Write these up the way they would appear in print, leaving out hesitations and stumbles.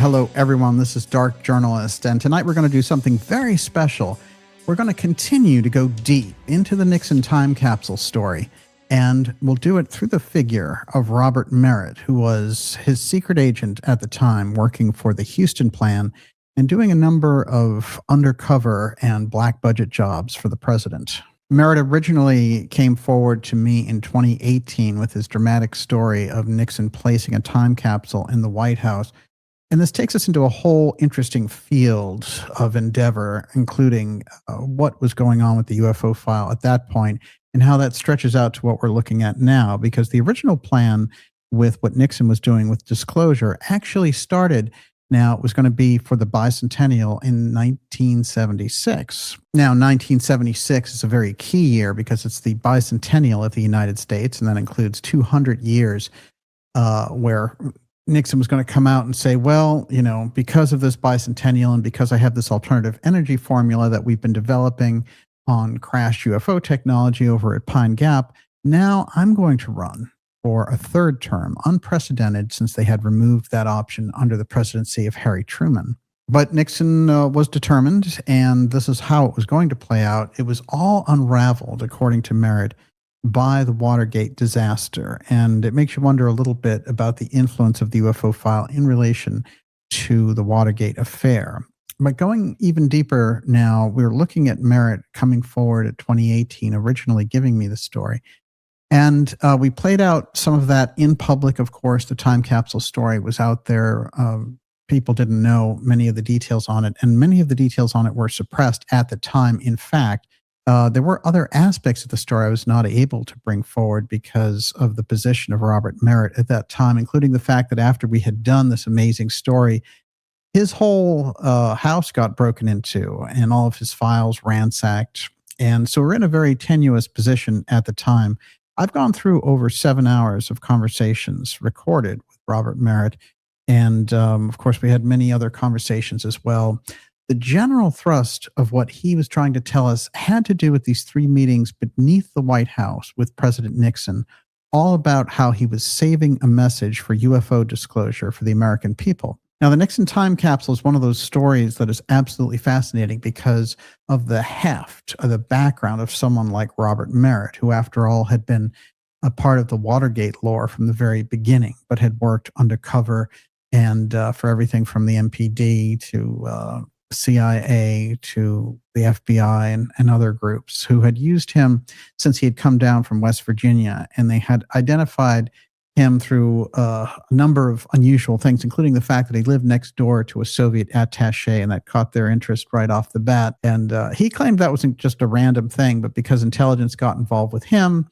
Hello, everyone. This is Dark Journalist, and tonight we're going to do something very special. We're going to continue to go deep into the Nixon time capsule story, and we'll do it through the figure of Robert Merritt, who was his secret agent at the time, working for the Houston Plan and doing a number of undercover and black budget jobs for the president. Merritt originally came forward to me in 2018 with his dramatic story of Nixon placing a time capsule in the White House. And this takes us into a whole interesting field of endeavor, including what was going on with the UFO file at that point and how that stretches out to what we're looking at now, because the original plan with what Nixon was doing with disclosure actually started. Now, it was going to be for the bicentennial in 1976. Now, 1976 is a very key year because it's the bicentennial of the United States, and that includes 200 years where Nixon was going to come out and say, well, you know, because of this bicentennial and because I have this alternative energy formula that we've been developing on crashed UFO technology over at Pine Gap, now I'm going to run for a third term, unprecedented since they had removed that option under the presidency of Harry Truman. But Nixon was determined, and this is how it was going to play out. It was all unraveled, according to Merritt, by the Watergate disaster. And it makes you wonder a little bit about the influence of the UFO file in relation to the Watergate affair. But going even deeper now, we're looking at Merritt coming forward at 2018, originally giving me the story. And we played out some of that in public, of course. The time capsule story was out there. People didn't know many of the details on it, and many of the details on it were suppressed at the time. In fact, there were other aspects of the story I was not able to bring forward because of the position of Robert Merritt at that time, including the fact that after we had done this amazing story, his whole house got broken into and all of his files ransacked. And so we're in a very tenuous position at the time. I've gone through over 7 hours of conversations recorded with Robert Merritt. And of course, we had many other conversations as well. The general thrust of what he was trying to tell us had to do with these 3 meetings beneath the White House with President Nixon, all about how he was saving a message for UFO disclosure for the American people. Now, the Nixon time capsule is one of those stories that is absolutely fascinating because of the heft of the background of someone like Robert Merritt, who, after all, had been a part of the Watergate lore from the very beginning, but had worked undercover and for everything from the MPD to CIA to the FBI and other groups who had used him since he had come down from West Virginia, and they had identified him through a number of unusual things, including the fact that he lived next door to a Soviet attaché, and that caught their interest right off the bat. And he claimed that wasn't just a random thing, but because intelligence got involved with him,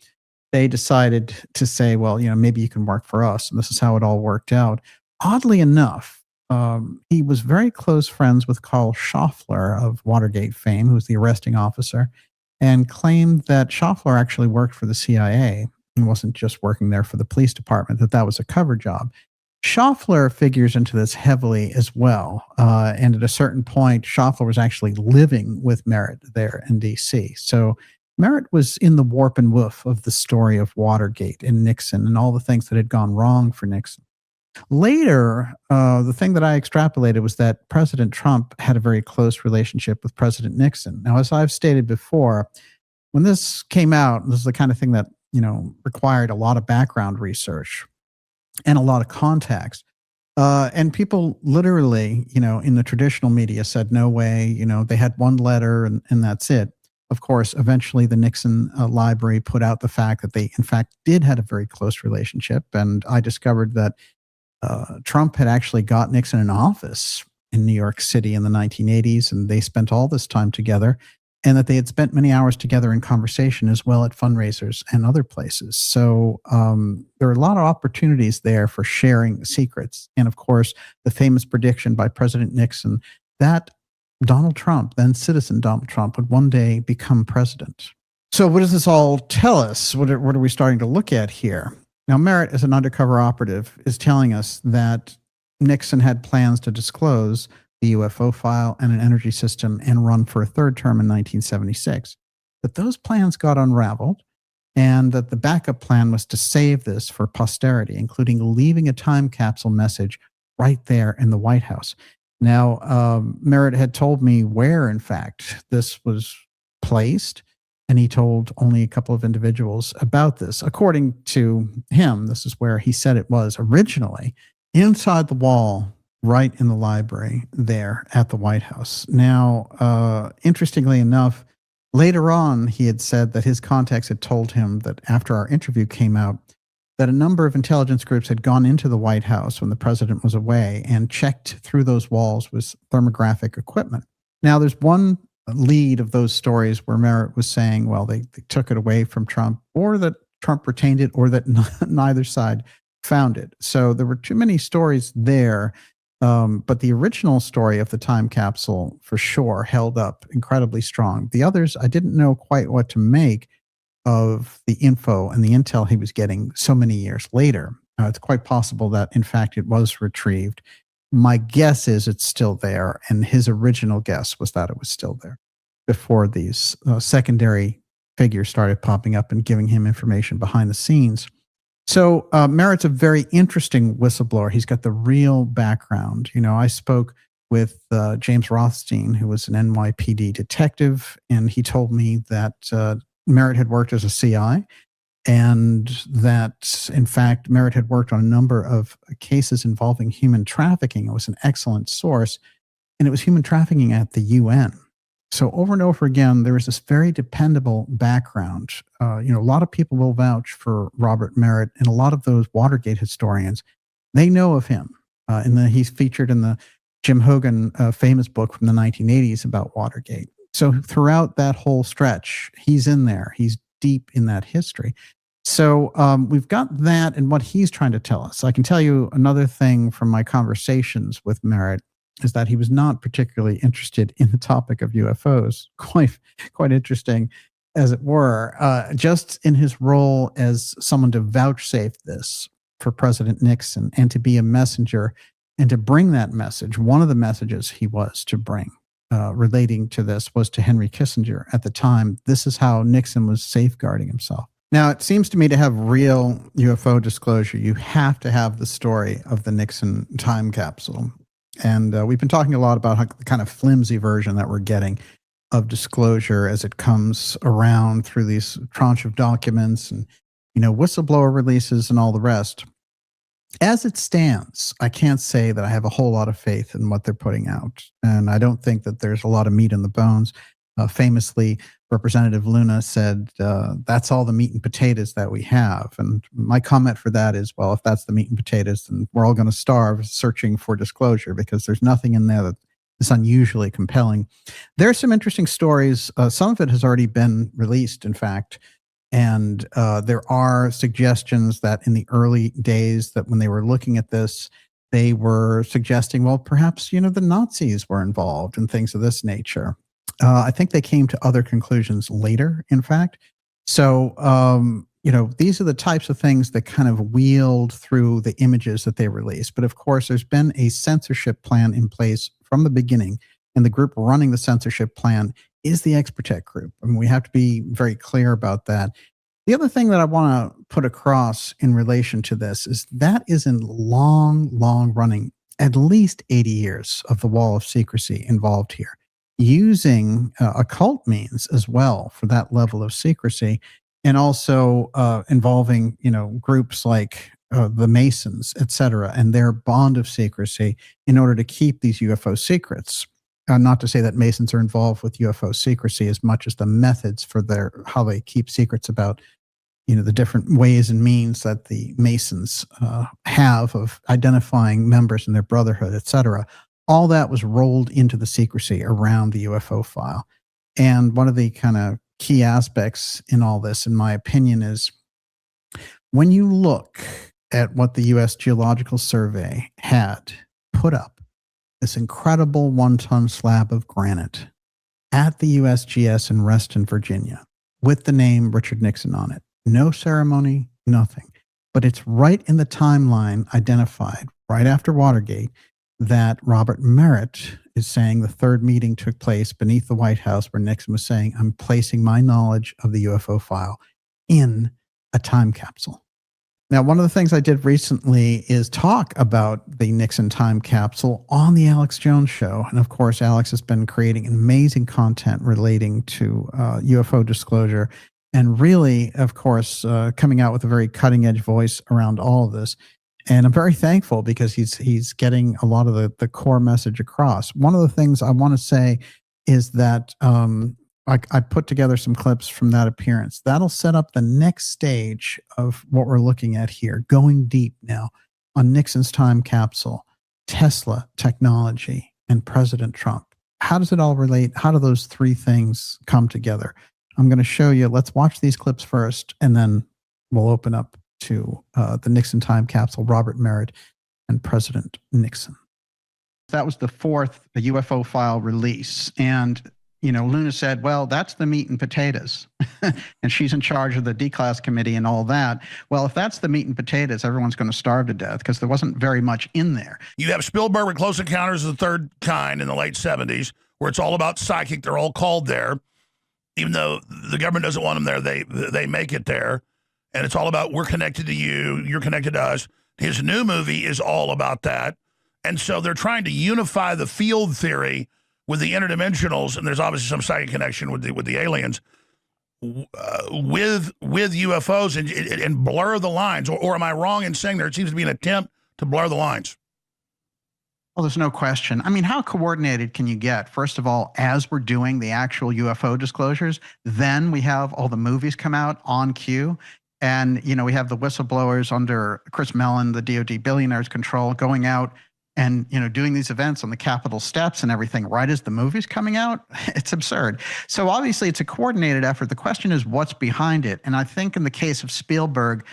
they decided to say, well, you know, maybe you can work for us. And this is how it all worked out. Oddly enough, he was very close friends with Carl Schaffler of Watergate fame, who was the arresting officer, and claimed that Schaffler actually worked for the CIA. And wasn't just working there for the police department, that was a cover job. Schaffler figures into this heavily as well. And at a certain point, Schaffler was actually living with Merritt there in D.C. So Merritt was in the warp and woof of the story of Watergate and Nixon and all the things that had gone wrong for Nixon. Later, the thing that I extrapolated was that President Trump had a very close relationship with President Nixon. Now, as I've stated before, when this came out, this is the kind of thing that required a lot of background research and a lot of contacts. And people literally, in the traditional media said, no way, they had one letter and that's it. Of course, eventually the Nixon library put out the fact that they, in fact, did have a very close relationship. And I discovered that Trump had actually got Nixon an office in New York City in the 1980s, and they spent all this time together. And that they had spent many hours together in conversation as well at fundraisers and other places. So there are a lot of opportunities there for sharing secrets. And of course, the famous prediction by President Nixon that Donald Trump, then citizen Donald Trump, would one day become president. So what does this all tell us? What are we starting to look at here? Now, Merritt, as an undercover operative, is telling us that Nixon had plans to disclose the UFO file and an energy system and run for a third term in 1976. That those plans got unraveled and that the backup plan was to save this for posterity, including leaving a time capsule message right there in the White House. Now, Merritt had told me where, in fact, this was placed, and he told only a couple of individuals about this. According to him, this is where he said it was originally, inside the wall, right in the library there at the White House. Now, interestingly enough, later on, he had said that his contacts had told him that after our interview came out, that a number of intelligence groups had gone into the White House when the president was away and checked through those walls with thermographic equipment. Now, there's one lead of those stories where Merritt was saying, well, they took it away from Trump, or that Trump retained it, or that neither side found it. So there were too many stories there. But the original story of the time capsule, for sure, held up incredibly strong. The others, I didn't know quite what to make of the info and the intel he was getting so many years later. It's quite possible that, in fact, it was retrieved. My guess is it's still there, and his original guess was that it was still there before these secondary figures started popping up and giving him information behind the scenes. So Merritt's a very interesting whistleblower. He's got the real background. You know, I spoke with James Rothstein, who was an NYPD detective, and he told me that Merritt had worked as a CI, and that, in fact, Merritt had worked on a number of cases involving human trafficking. It was an excellent source, and it was human trafficking at the UN. So over and over again, there is this very dependable background. A lot of people will vouch for Robert Merritt, and a lot of those Watergate historians, they know of him. He's featured in the Jim Hogan famous book from the 1980s about Watergate. So throughout that whole stretch, he's in there. He's deep in that history. So we've got that and what he's trying to tell us. I can tell you another thing from my conversations with Merritt is that he was not particularly interested in the topic of UFOs. Quite interesting, as it were. Just in his role as someone to vouchsafe this for President Nixon and to be a messenger and to bring that message. One of the messages he was to bring relating to this was to Henry Kissinger at the time. This is how Nixon was safeguarding himself. Now, it seems to me to have real UFO disclosure, you have to have the story of the Nixon time capsule. And we've been talking a lot about the kind of flimsy version that we're getting of disclosure as it comes around through these tranche of documents and, whistleblower releases and all the rest. As it stands, I can't say that I have a whole lot of faith in what they're putting out. And I don't think that there's a lot of meat in the bones. Famously, Representative Luna said, that's all the meat and potatoes that we have. And my comment for that is, well, if that's the meat and potatoes, then we're all going to starve searching for disclosure because there's nothing in there that is unusually compelling. There are some interesting stories. Some of it has already been released, in fact. And there are suggestions that in the early days that when they were looking at this, they were suggesting, well, perhaps, the Nazis were involved and things of this nature. I think they came to other conclusions later, in fact. So, these are the types of things that kind of wheeled through the images that they released. But of course, there's been a censorship plan in place from the beginning. And the group running the censorship plan is the XTECH group. I mean, we have to be very clear about that. The other thing that I want to put across in relation to this is that is in long running, at least 80 years of the wall of secrecy involved here, using occult means as well for that level of secrecy, and also involving, groups like the Masons, et cetera, and their bond of secrecy in order to keep these UFO secrets. Not to say that Masons are involved with UFO secrecy as much as the methods for how they keep secrets about, the different ways and means that the Masons have of identifying members in their brotherhood, et cetera. All that was rolled into the secrecy around the UFO file. And one of the kind of key aspects in all this, in my opinion, is when you look at what the U.S. Geological Survey had put up, this incredible 1-ton slab of granite at the USGS in Reston, Virginia, with the name Richard Nixon on it. No ceremony, nothing. But it's right in the timeline identified, right after Watergate, that Robert Merritt is saying the third meeting took place beneath the White House where Nixon was saying, I'm placing my knowledge of the UFO file in a time capsule. Now, one of the things I did recently is talk about the Nixon time capsule on the Alex Jones show. And of course, Alex has been creating amazing content relating to UFO disclosure and really, of course, coming out with a very cutting edge voice around all of this. And I'm very thankful because he's getting a lot of the core message across. One of the things I want to say is that I put together some clips from that appearance. That'll set up the next stage of what we're looking at here, going deep now on Nixon's time capsule, Tesla technology, and President Trump. How does it all relate? How do those three things come together? I'm going to show you. Let's watch these clips first, and then we'll open up to the Nixon time capsule, Robert Merritt, and President Nixon. That was the fourth UFO file release. And Luna said, well, that's the meat and potatoes. And she's in charge of the declass committee and all that. Well, if that's the meat and potatoes, everyone's going to starve to death because there wasn't very much in there. You have Spielberg with Close Encounters of the Third Kind in the late 70s, where it's all about psychic. They're all called there. Even though the government doesn't want them there, they make it there. And it's all about we're connected to you, you're connected to us. His new movie is all about that. And so they're trying to unify the field theory with the interdimensionals, and there's obviously some psychic connection with the aliens, with UFOs and blur the lines. Or am I wrong in saying there seems to be an attempt to blur the lines? Well, there's no question. I mean, how coordinated can you get? First of all, as we're doing the actual UFO disclosures, then we have all the movies come out on cue. And, we have the whistleblowers under Chris Mellon, the DOD billionaire's control, going out and, doing these events on the Capitol steps and everything right as the movie's coming out. It's absurd. So obviously it's a coordinated effort. The question is what's behind it. And I think in the case of Spielberg,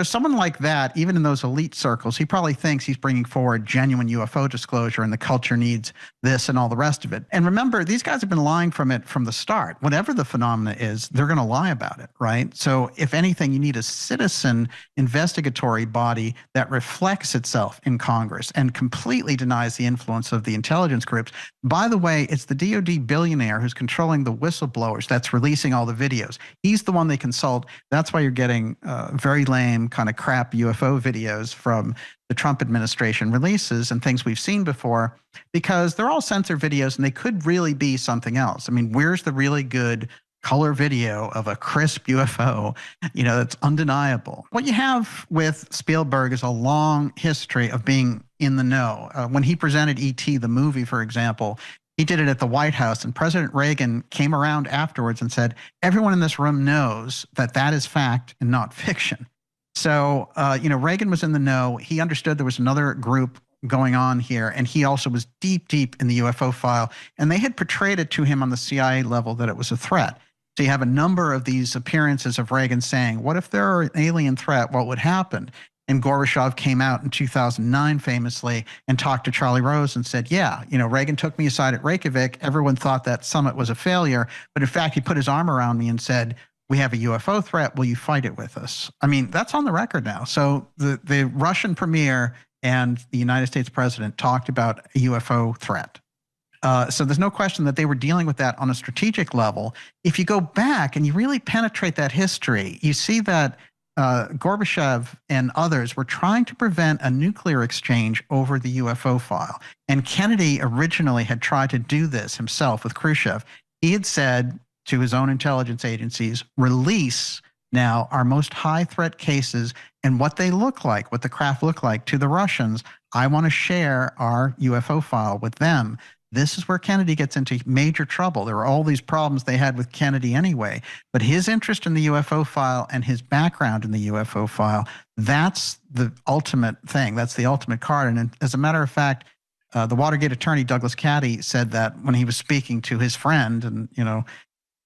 someone like that, even in those elite circles, he probably thinks he's bringing forward genuine UFO disclosure and the culture needs this and all the rest of it. And remember, these guys have been lying from the start. Whatever the phenomena is, they're going to lie about it, right? So if anything, you need a citizen investigatory body that reflects itself in Congress and completely denies the influence of the intelligence groups. By the way, it's the DOD billionaire who's controlling the whistleblowers that's releasing all the videos. He's the one they consult. That's why you're getting very lame kind of crap UFO videos from the Trump administration releases and things we've seen before, because they're all censored videos and they could really be something else. I mean, where's the really good color video of a crisp UFO, that's undeniable? What you have with Spielberg is a long history of being in the know. When he presented E.T., the movie, for example, he did it at the White House, and President Reagan came around afterwards and said, everyone in this room knows that that is fact and not fiction. So, Reagan was in the know. He understood there was another group going on here, and he also was deep, deep in the UFO file. And they had portrayed it to him on the CIA level that it was a threat. So you have a number of these appearances of Reagan saying, what if there are an alien threat? What would happen? And Gorbachev came out in 2009 famously and talked to Charlie Rose and said, yeah, Reagan took me aside at Reykjavik. Everyone thought that summit was a failure. But in fact, he put his arm around me and said, we have a UFO threat. Will you fight it with us? I mean, that's on the record now. So the Russian premier and the United States president talked about a UFO threat. So there's no question that they were dealing with that on a strategic level. If you go back and you really penetrate that history, you see that Gorbachev and others were trying to prevent a nuclear exchange over the UFO file. And Kennedy originally had tried to do this himself with Khrushchev. He had said to his own intelligence agencies, release now our most high threat cases and what they look like, what the craft look like to the Russians. I want to share our UFO file with them. This is where Kennedy gets into major trouble. There were all these problems they had with Kennedy anyway, but his interest in the UFO file and his background in the UFO file, that's the ultimate thing. That's the ultimate card. And as a matter of fact, the Watergate attorney, Douglas Caddy, said that when he was speaking to his friend and,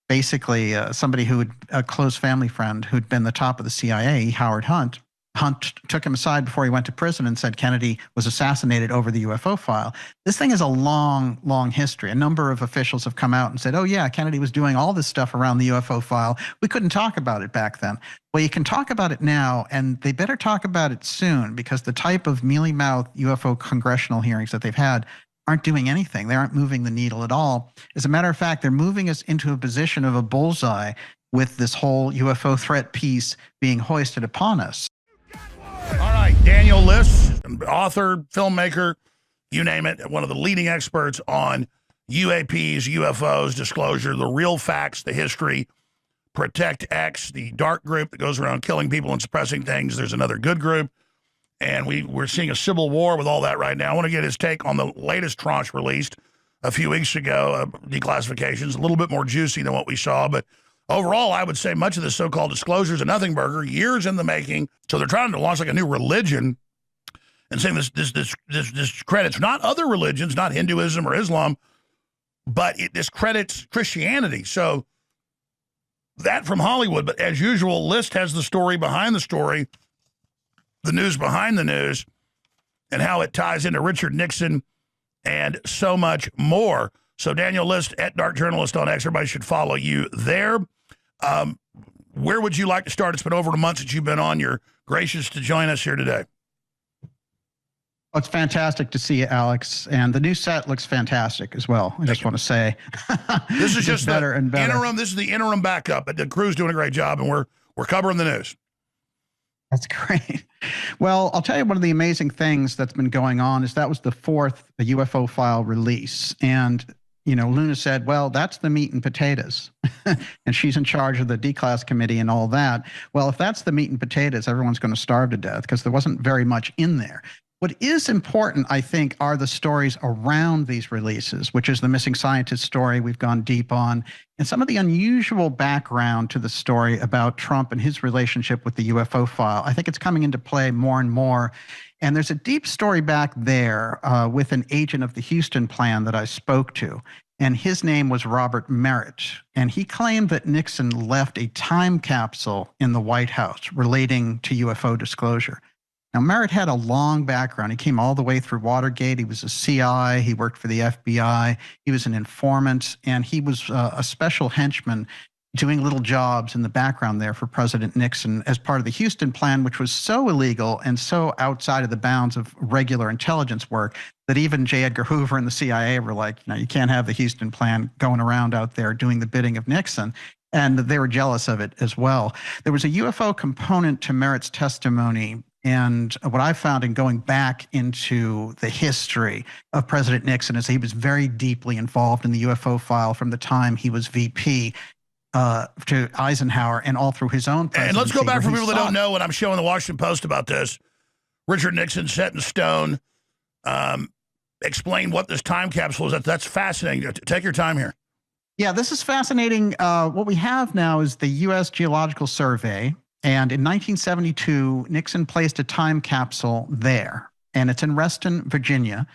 basically somebody a close family friend who'd been the top of the CIA, Howard Hunt. Hunt took him aside before he went to prison and said Kennedy was assassinated over the UFO file. This thing is a long, long history. A number of officials have come out and said, oh yeah, Kennedy was doing all this stuff around the UFO file. We couldn't talk about it back then. Well, you can talk about it now, and they better talk about it soon, because the type of mealy-mouthed UFO congressional hearings that they've had aren't doing anything. They aren't moving the needle at all. As a matter of fact, they're moving us into a position of a bullseye with this whole UFO threat piece being hoisted upon us. Daniel LISZT, author, filmmaker, you name it, one of the leading experts on UAPs, UFOs, disclosure, the real facts, the history, Protect X, the dark group that goes around killing people and suppressing things. There's another good group. And we're seeing a civil war with all that right now. I want to get his take on the latest tranche released a few weeks ago, declassifications, a little bit more juicy than what we saw. But overall, I would say much of this so-called disclosure is a nothing burger, years in the making. So they're trying to launch like a new religion and saying this credits not other religions, not Hinduism or Islam, but it discredits Christianity. So that from Hollywood. But as usual, LISZT has the story behind the story, the news behind the news, and how it ties into Richard Nixon and so much more. So Daniel LISZT at Dark Journalist on X. Everybody should follow you there. Where would you like to start? It's been over a month since you've been on. You're gracious to join us here today. Well, it's fantastic to see you, Alex. And the new set looks fantastic as well. I just want to say. This is just better and better. Interim. This is the interim backup, but the crew's doing a great job, and we're covering the news. That's great. Well, I'll tell you one of the amazing things that's been going on is that was the fourth UFO file release. And, you know, Luna said, well, that's the meat and potatoes. And she's in charge of the declass committee and all that. Well, if that's the meat and potatoes, everyone's going to starve to death because there wasn't very much in there. What is important, I think, are the stories around these releases, which is the missing scientist story we've gone deep on, and some of the unusual background to the story about Trump and his relationship with the UFO file. I think it's coming into play more and more. And there's a deep story back there with an agent of the Houston plan that I spoke to. And his name was Robert Merritt. And he claimed that Nixon left a time capsule in the White House relating to UFO disclosure. Now, Merritt had a long background. He came all the way through Watergate. He was a CI. He worked for the FBI. He was an informant, and he was a special henchman doing little jobs in the background there for President Nixon as part of the Houston plan, which was so illegal and so outside of the bounds of regular intelligence work that even J. Edgar Hoover and the CIA were like, you can't have the Houston plan going around out there doing the bidding of Nixon. And they were jealous of it as well. There was a UFO component to Merritt's testimony. And what I found in going back into the history of President Nixon is he was very deeply involved in the UFO file from the time he was VP to Eisenhower and all through his own presidency. And let's go back for people that don't know, when I'm showing the Washington Post about this, Richard Nixon set in stone, explain what this time capsule is. That's fascinating. Take your time here. Yeah, this is fascinating. What we have now is the U.S. Geological Survey. And in 1972, Nixon placed a time capsule there, and it's in Reston, Virginia.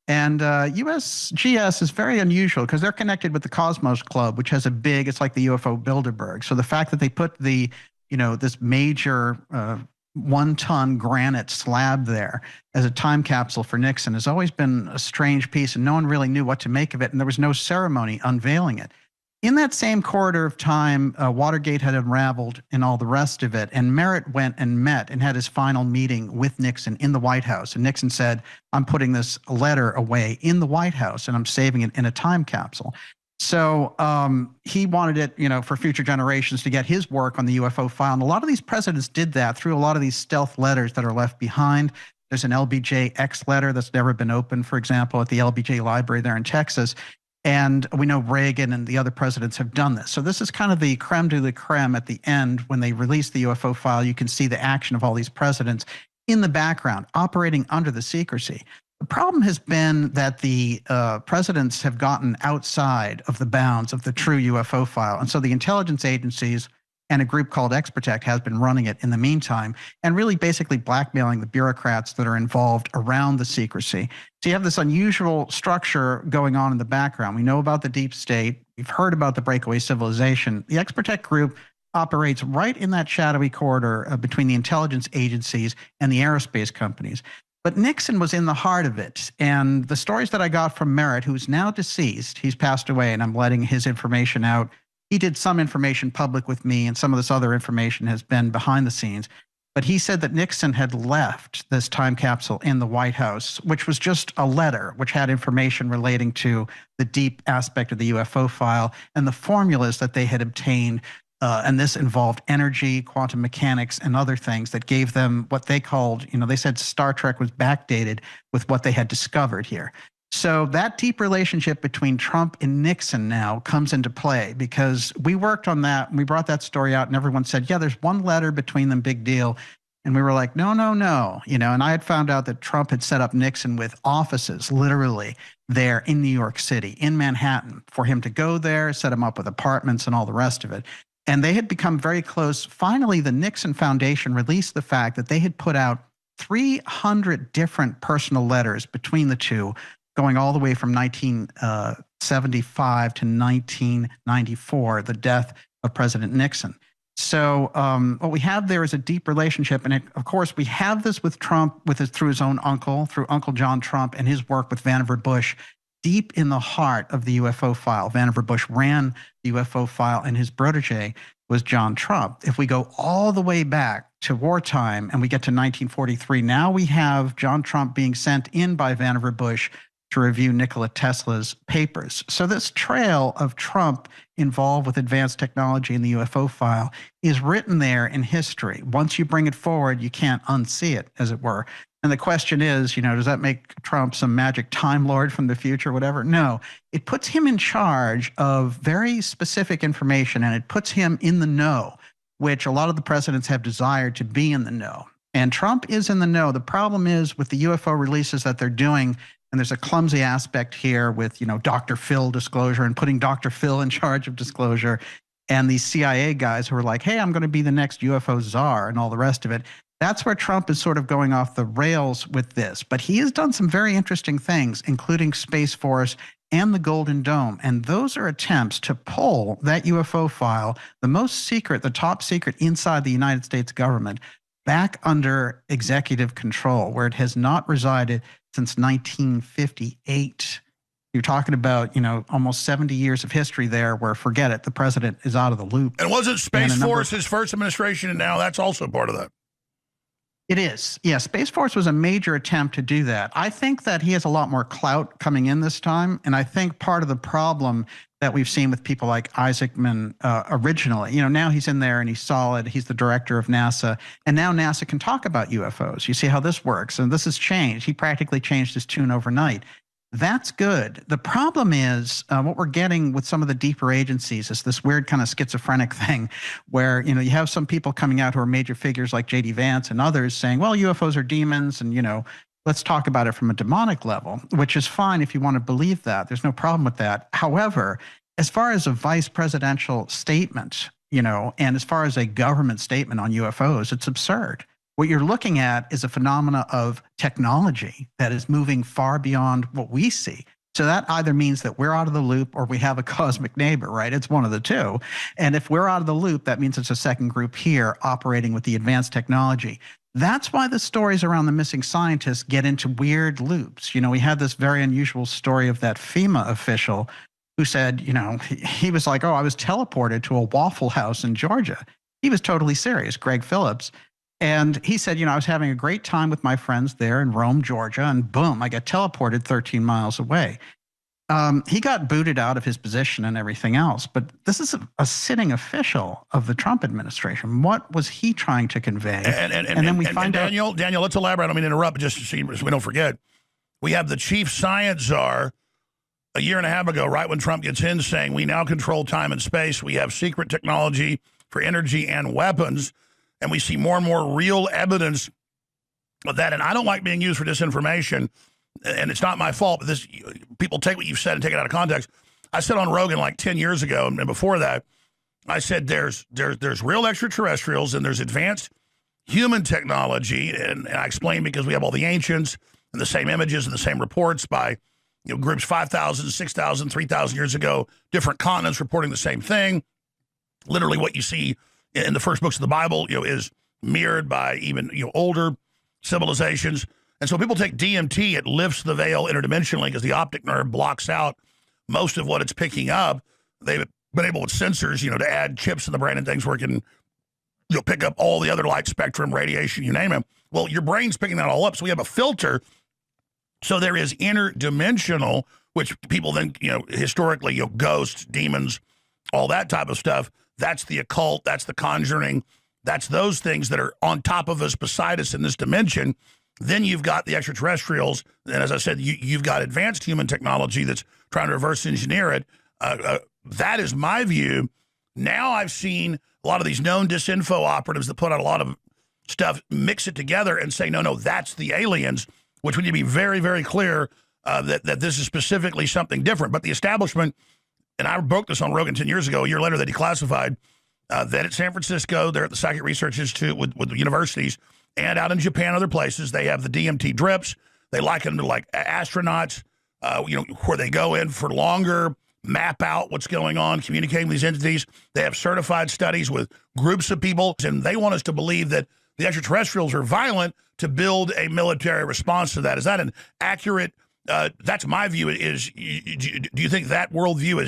And USGS is very unusual because they're connected with the Cosmos Club, which has a big, it's like the UFO Bilderberg. So the fact that they put the, this major 1-ton granite slab there as a time capsule for Nixon has always been a strange piece, and no one really knew what to make of it, and there was no ceremony unveiling it. In that same corridor of time, Watergate had unraveled and all the rest of it. And Merritt went and met and had his final meeting with Nixon in the White House. And Nixon said, I'm putting this letter away in the White House and I'm saving it in a time capsule. So he wanted it, for future generations to get his work on the UFO file. And a lot of these presidents did that through a lot of these stealth letters that are left behind. There's an LBJ-X letter that's never been opened, for example, at the LBJ library there in Texas. And we know Reagan and the other presidents have done this. So this is kind of the creme de la creme at the end. When they release the UFO file, you can see the action of all these presidents in the background, operating under the secrecy. The problem has been that the presidents have gotten outside of the bounds of the true UFO file. And so the intelligence agencies and a group called XTECH has been running it in the meantime and really basically blackmailing the bureaucrats that are involved around the secrecy. So you have this unusual structure going on in the background. We know about the deep state. We've heard about the breakaway civilization. The XTECH group operates right in that shadowy corridor between the intelligence agencies and the aerospace companies. But Nixon was in the heart of it. And the stories that I got from Merritt, who's now deceased, he's passed away and I'm letting his information out. He did some information public with me, and some of this other information has been behind the scenes. But he said that Nixon had left this time capsule in the White House, which was just a letter which had information relating to the deep aspect of the UFO file and the formulas that they had obtained And this involved energy, quantum mechanics, and other things that gave them what they called, they said Star Trek was backdated with what they had discovered here. So that deep relationship between Trump and Nixon now comes into play because we worked on that. And we brought that story out and everyone said, yeah, there's one letter between them, big deal. And we were like, no, no, no. And I had found out that Trump had set up Nixon with offices, literally, there in New York City, in Manhattan, for him to go there, set him up with apartments and all the rest of it. And they had become very close. Finally, the Nixon Foundation released the fact that they had put out 300 different personal letters between the two, going all the way from 1975 to 1994, the death of President Nixon. So what we have there is a deep relationship. And of course, we have this with Trump through his own uncle, through Uncle John Trump and his work with Vannevar Bush, deep in the heart of the UFO file. Vannevar Bush ran the UFO file and his protege was John Trump. If we go all the way back to wartime and we get to 1943, now we have John Trump being sent in by Vannevar Bush to review Nikola Tesla's papers. So this trail of Trump involved with advanced technology in the UFO file is written there in history. Once you bring it forward, you can't unsee it, as it were. And the question is, does that make Trump some magic time lord from the future, whatever? No, it puts him in charge of very specific information and it puts him in the know, which a lot of the presidents have desired to be in the know. And Trump is in the know. The problem is with the UFO releases that they're doing, and there's a clumsy aspect here with, Dr. Phil disclosure and putting Dr. Phil in charge of disclosure and these CIA guys who are like, hey, I'm going to be the next UFO czar and all the rest of it. That's where Trump is sort of going off the rails with this. But he has done some very interesting things, including Space Force and the Golden Dome. And those are attempts to pull that UFO file, the most secret, the top secret inside the United States government, back under executive control, where it has not resided since 1958. You're talking about, almost 70 years of history there where, forget it, the president is out of the loop. And wasn't Space Force his first administration, and now that's also part of that? It is. Yeah, Space Force was a major attempt to do that. I think that he has a lot more clout coming in this time, and I think part of the problem that we've seen with people like Isaacman originally, now he's in there and he's solid. He's the director of NASA, and now NASA can talk about UFOs. You see how this works, and this has changed. He practically changed his tune overnight. That's good. The problem is what we're getting with some of the deeper agencies is this weird kind of schizophrenic thing where, you have some people coming out who are major figures like J.D. Vance and others saying, well, UFOs are demons and, let's talk about it from a demonic level, which is fine if you want to believe that. There's no problem with that. However, as far as a vice presidential statement, and as far as a government statement on UFOs, it's absurd. What you're looking at is a phenomena of technology that is moving far beyond what we see. So that either means that we're out of the loop or we have a cosmic neighbor, right? It's one of the two. And if we're out of the loop, that means it's a second group here operating with the advanced technology. That's why the stories around the missing scientists get into weird loops. We had this very unusual story of that FEMA official who said, he was like, oh, I was teleported to a Waffle House in Georgia. He was totally serious, Greg Phillips. And he said, I was having a great time with my friends there in Rome, Georgia, and boom, I got teleported 13 miles away. He got booted out of his position and everything else. But this is a sitting official of the Trump administration. What was he trying to convey? And then we find out. Daniel, let's elaborate. I don't mean to interrupt, but just so we don't forget. We have the chief science czar a year and a half ago, right when Trump gets in, saying we now control time and space. We have secret technology for energy and weapons. And we see more and more real evidence of that. And I don't like being used for disinformation. And it's not my fault, but people take what you've said and take it out of context. I said on Rogan like 10 years ago, and before that, I said there's real extraterrestrials and there's advanced human technology. And I explained because we have all the ancients and the same images and the same reports by groups 5,000, 6,000, 3,000 years ago, different continents reporting the same thing. Literally what you see in the first books of the Bible, is mirrored by even, older civilizations. And so people take DMT, it lifts the veil interdimensionally because the optic nerve blocks out most of what it's picking up. They've been able with sensors, to add chips in the brain and things where it can, pick up all the other light spectrum, radiation, you name it. Well, your brain's picking that all up. So we have a filter. So there is interdimensional, which people then, historically, ghosts, demons, all that type of stuff. That's the occult. That's the conjuring. That's those things that are on top of us, beside us in this dimension. Then you've got the extraterrestrials. And as I said, you've got advanced human technology that's trying to reverse engineer it. That is my view. Now I've seen a lot of these known disinfo operatives that put out a lot of stuff, mix it together and say, no, that's the aliens, which we need to be very, very clear that this is specifically something different. But the establishment, and I broke this on Rogan 10 years ago, a year later they declassified that at San Francisco, they're at the Psychic Research Institute with the universities, and out in Japan, other places, they have the DMT drips. They liken them to like astronauts, where they go in for longer, map out what's going on, communicating with these entities. They have certified studies with groups of people, and they want us to believe that the extraterrestrials are violent to build a military response to that. Is that an accurate? That's my view. Do you think that worldview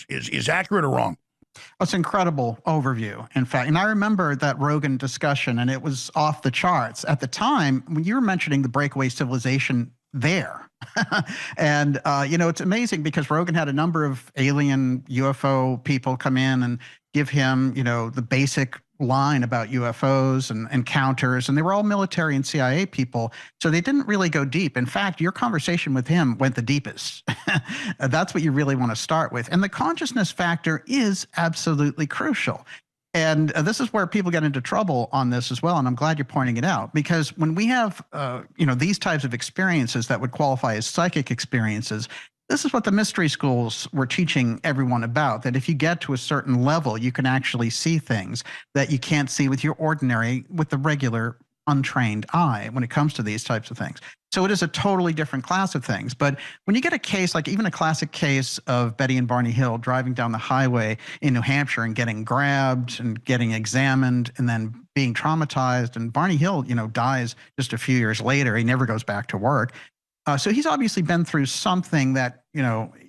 is accurate or wrong? It's an incredible overview, in fact. And I remember that Rogan discussion, and it was off the charts. At the time, when you were mentioning the breakaway civilization there, and, it's amazing because Rogan had a number of alien UFO people come in and give him, the basic line about UFOs and encounters, and they were all military and CIA people, so they didn't really go deep. In fact, your conversation with him went the deepest. That's what you really want to start with. And the consciousness factor is absolutely crucial. And this is where people get into trouble on this as well, and I'm glad you're pointing it out, because when we have, these types of experiences that would qualify as psychic experiences, this is what the mystery schools were teaching everyone about, that if you get to a certain level, you can actually see things that you can't see with the regular untrained eye when it comes to these types of things. So it is a totally different class of things. But when you get a case, like even a classic case of Betty and Barney Hill driving down the highway in New Hampshire and getting grabbed and getting examined and then being traumatized, and Barney Hill, dies just a few years later. He never goes back to work. So he's obviously been through something that,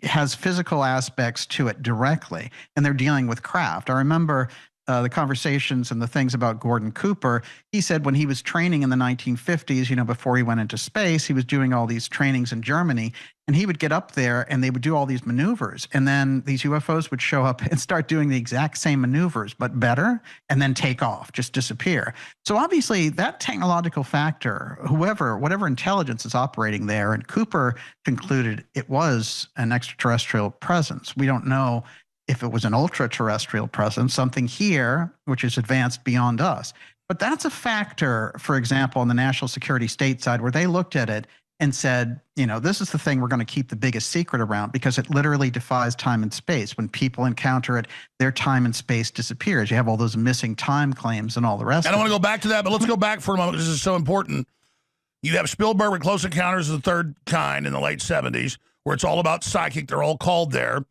has physical aspects to it directly, and they're dealing with craft. I remember the conversations and the things about Gordon Cooper. He said when he was training in the 1950s, before he went into space, he was doing all these trainings in Germany, and he would get up there and they would do all these maneuvers. And then these UFOs would show up and start doing the exact same maneuvers, but better, and then take off, just disappear. So obviously that technological factor, whatever intelligence is operating there, and Cooper concluded it was an extraterrestrial presence. We don't know if it was an ultra-terrestrial presence, something here which is advanced beyond us. But that's a factor, for example, on the national security state side, where they looked at it and said, this is the thing we're going to keep the biggest secret around, because it literally defies time and space. When people encounter it, their time and space disappears. You have all those missing time claims and all the rest. I don't want to go back to that, but let's go back for a moment. This is so important. You have Spielberg with Close Encounters of the Third Kind in the late 70s, where it's all about psychic. They're all called there.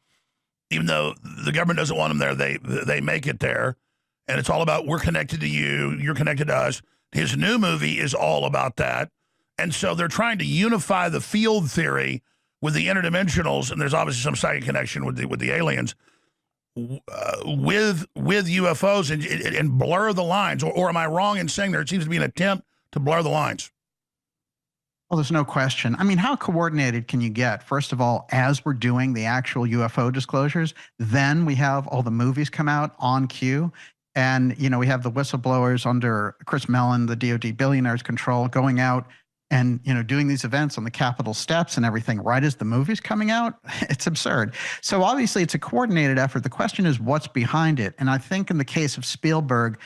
Even though the government doesn't want them there, they make it there. And it's all about, we're connected to you, you're connected to us. His new movie is all about that. And so they're trying to unify the field theory with the interdimensionals, and there's obviously some psychic connection with the aliens, with UFOs and blur the lines. Or am I wrong in saying there seems to be an attempt to blur the lines? Well, there's no question. I mean, how coordinated can you get? First of all, as we're doing the actual UFO disclosures, then we have all the movies come out on cue. And, we have the whistleblowers under Chris Mellon, the DOD billionaire's control, going out and, doing these events on the Capitol steps and everything right as the movie's coming out. It's absurd. So obviously it's a coordinated effort. The question is what's behind it. And I think in the case of Spielberg,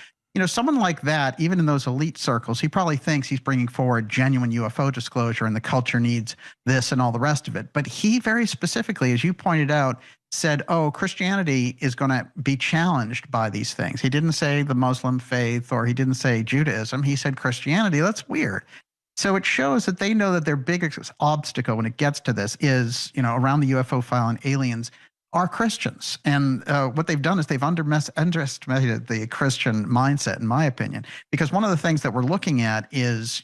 someone like that, even in those elite circles, he probably thinks he's bringing forward genuine UFO disclosure and the culture needs this and all the rest of it. But he very specifically, as you pointed out, said, Christianity is going to be challenged by these things. He didn't say the Muslim faith, or he didn't say Judaism. He said Christianity. That's weird. So it shows that they know that their biggest obstacle when it gets to this is, around the UFO file and aliens, are Christians. And what they've done is they've underestimated the Christian mindset, in my opinion, because one of the things that we're looking at is,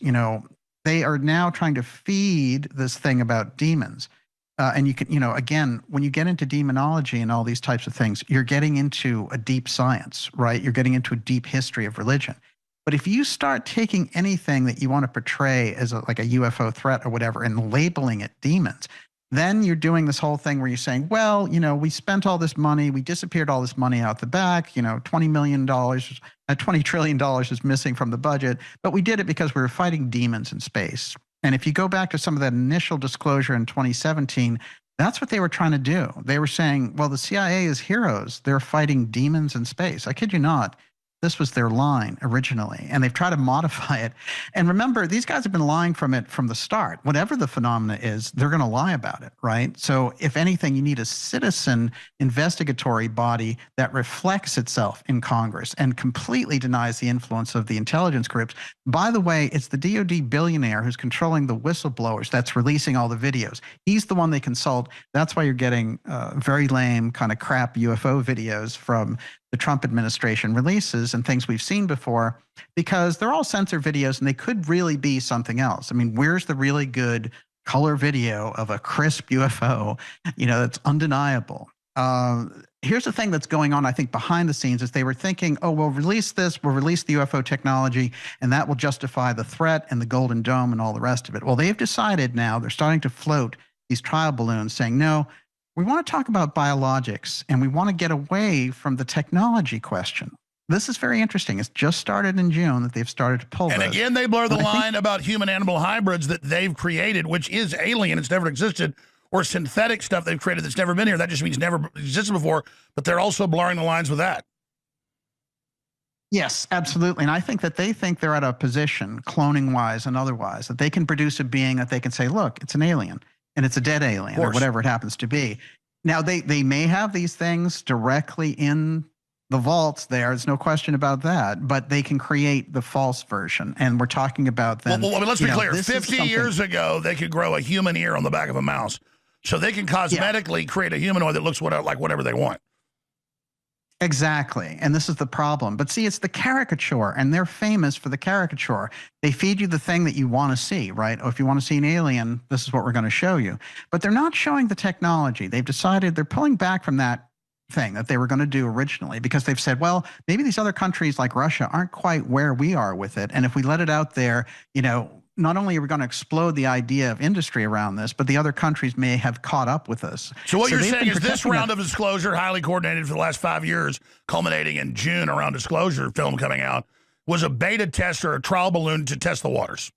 they are now trying to feed this thing about demons. And you can, again, when you get into demonology and all these types of things, you're getting into a deep science, right? You're getting into a deep history of religion. But if you start taking anything that you want to portray as like a UFO threat or whatever and labeling it demons, Then you're doing this whole thing where you're saying, well, we spent all this money, we disappeared all this money out the back, $20 million, $20 trillion is missing from the budget, but we did it because we were fighting demons in space. And if you go back to some of that initial disclosure in 2017, that's what they were trying to do. They were saying, well, the CIA is heroes. They're fighting demons in space. I kid you not. This was their line originally, and they've tried to modify it. And remember, these guys have been lying from the start. Whatever the phenomena is, they're going to lie about it, right? So if anything, you need a citizen investigatory body that reflects itself in Congress and completely denies the influence of the intelligence groups. By the way, it's the DOD billionaire who's controlling the whistleblowers that's releasing all the videos. He's the one they consult. That's why you're getting very lame kind of crap UFO videos from the Trump administration releases and things we've seen before, because they're all censored videos and they could really be something else. I mean, where's the really good color video of a crisp UFO, that's undeniable? Here's the thing that's going on, I think, behind the scenes is they were thinking, oh, we'll release this, we'll release the UFO technology, and that will justify the threat and the Golden Dome and all the rest of it. Well, they've decided now, they're starting to float these trial balloons saying, no, we want to talk about biologics, and we want to get away from the technology question. This is very interesting. It's just started in June that they've started to pull And those. again, they blur the line about human-animal hybrids that they've created, which is alien. It's never existed, or synthetic stuff they've created that's never been here. That just means never existed before, but they're also blurring the lines with that. Yes, absolutely. And I think that they think they're at a position, cloning-wise and otherwise, that they can produce a being that they can say, look, it's an alien. And it's a dead alien or whatever it happens to be. Now, they may have these things directly in the vaults there. There's no question about that. But they can create the false version. And we're talking about then. Well, let's be clear. 50 years ago, they could grow a human ear on the back of a mouse. So they can cosmetically create a humanoid that looks like whatever they want. Exactly. And this is the problem. But see, it's the caricature, and they're famous for the caricature. They feed you the thing that you want to see, right? Or if you want to see an alien, this is what we're going to show you. But they're not showing the technology. They've decided they're pulling back from that thing that they were going to do originally, because they've said, well, maybe these other countries like Russia aren't quite where we are with it. And if we let it out there, not only are we going to explode the idea of industry around this, but the other countries may have caught up with us. So what you're saying is this round of disclosure, highly coordinated for the last 5 years, culminating in June around disclosure film coming out, was a beta test or a trial balloon to test the waters.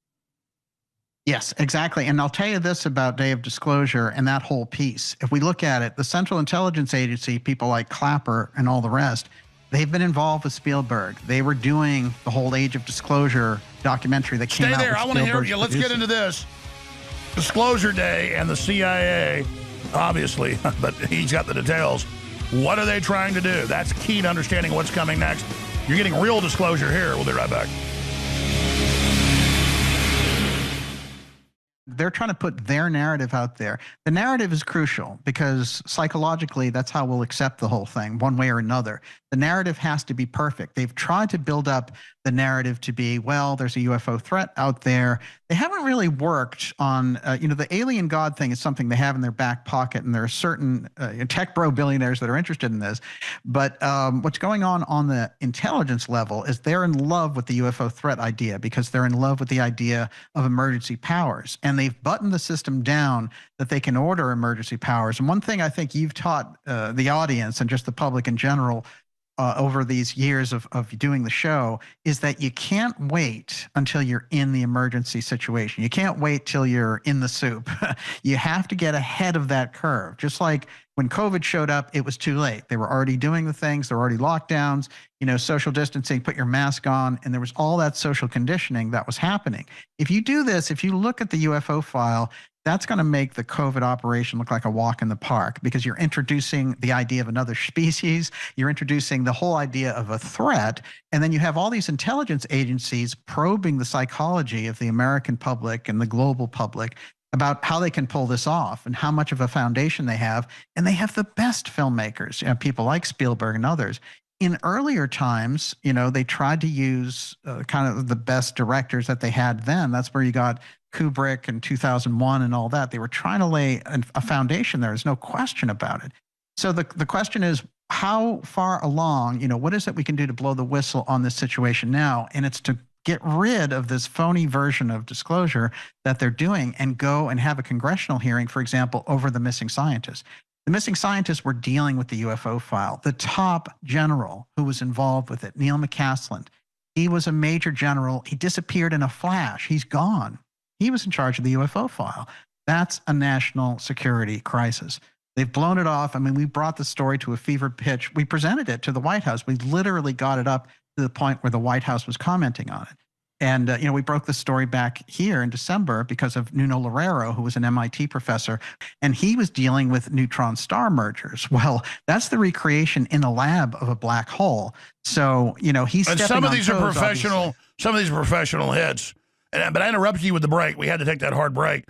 Yes, exactly. And I'll tell you this about Day of Disclosure and that whole piece. If we look at it, the Central Intelligence Agency, people like Clapper and all the rest, they've been involved with Spielberg. They were doing the whole Age of Disclosure documentary that came out. Stay there. I want to hear you. Let's get into this. Disclosure Day and the CIA, obviously, but he's got the details. What are they trying to do? That's key to understanding what's coming next. You're getting real disclosure here. We'll be right back. They're trying to put their narrative out there. The narrative is crucial because psychologically, that's how we'll accept the whole thing one way or another. The narrative has to be perfect. They've tried to build up the narrative to be, well, there's a UFO threat out there. They haven't really worked on, the alien god thing is something they have in their back pocket, and there are certain tech bro billionaires that are interested in this. But what's going on the intelligence level is they're in love with the UFO threat idea because they're in love with the idea of emergency powers. And they've buttoned the system down that they can order emergency powers. And one thing I think you've taught the audience and just the public in general over these years of doing the show is that you can't wait until you're in the emergency situation. You can't wait till you're in the soup. You have to get ahead of that curve. Just like when COVID showed up, it was too late. They were already doing the things. There were already lockdowns, social distancing, put your mask on, and there was all that social conditioning that was happening. If you do this, if you look at the UFO file, that's going to make the COVID operation look like a walk in the park because you're introducing the idea of another species. You're introducing the whole idea of a threat. And then you have all these intelligence agencies probing the psychology of the American public and the global public about how they can pull this off and how much of a foundation they have. And they have the best filmmakers, people like Spielberg and others. In earlier times, they tried to use kind of the best directors that they had then. That's where you got Kubrick and 2001 and all that. They were trying to lay a foundation there. There's no question about it. So the question is, how far along, what is it we can do to blow the whistle on this situation now? And it's to get rid of this phony version of disclosure that they're doing and go and have a congressional hearing, for example, over the missing scientists. The missing scientists were dealing with the UFO file. The top general who was involved with it, Neil McCaslin, he was a major general. He disappeared in a flash. He's gone. He was in charge of the UFO file. That's a national security crisis. They've blown it off. I mean, we brought the story to a fever pitch. We presented it to the White House. We literally got it up to the point where the White House was commenting on it. And, we broke the story back here in December because of Nuno Loureiro, who was an MIT professor, and he was dealing with neutron star mergers. Well, that's the recreation in a lab of a black hole. So, he's and stepping some of on these toes, are professional. obviously. Some of these are professional hits. But I interrupted you with the break. We had to take that hard break.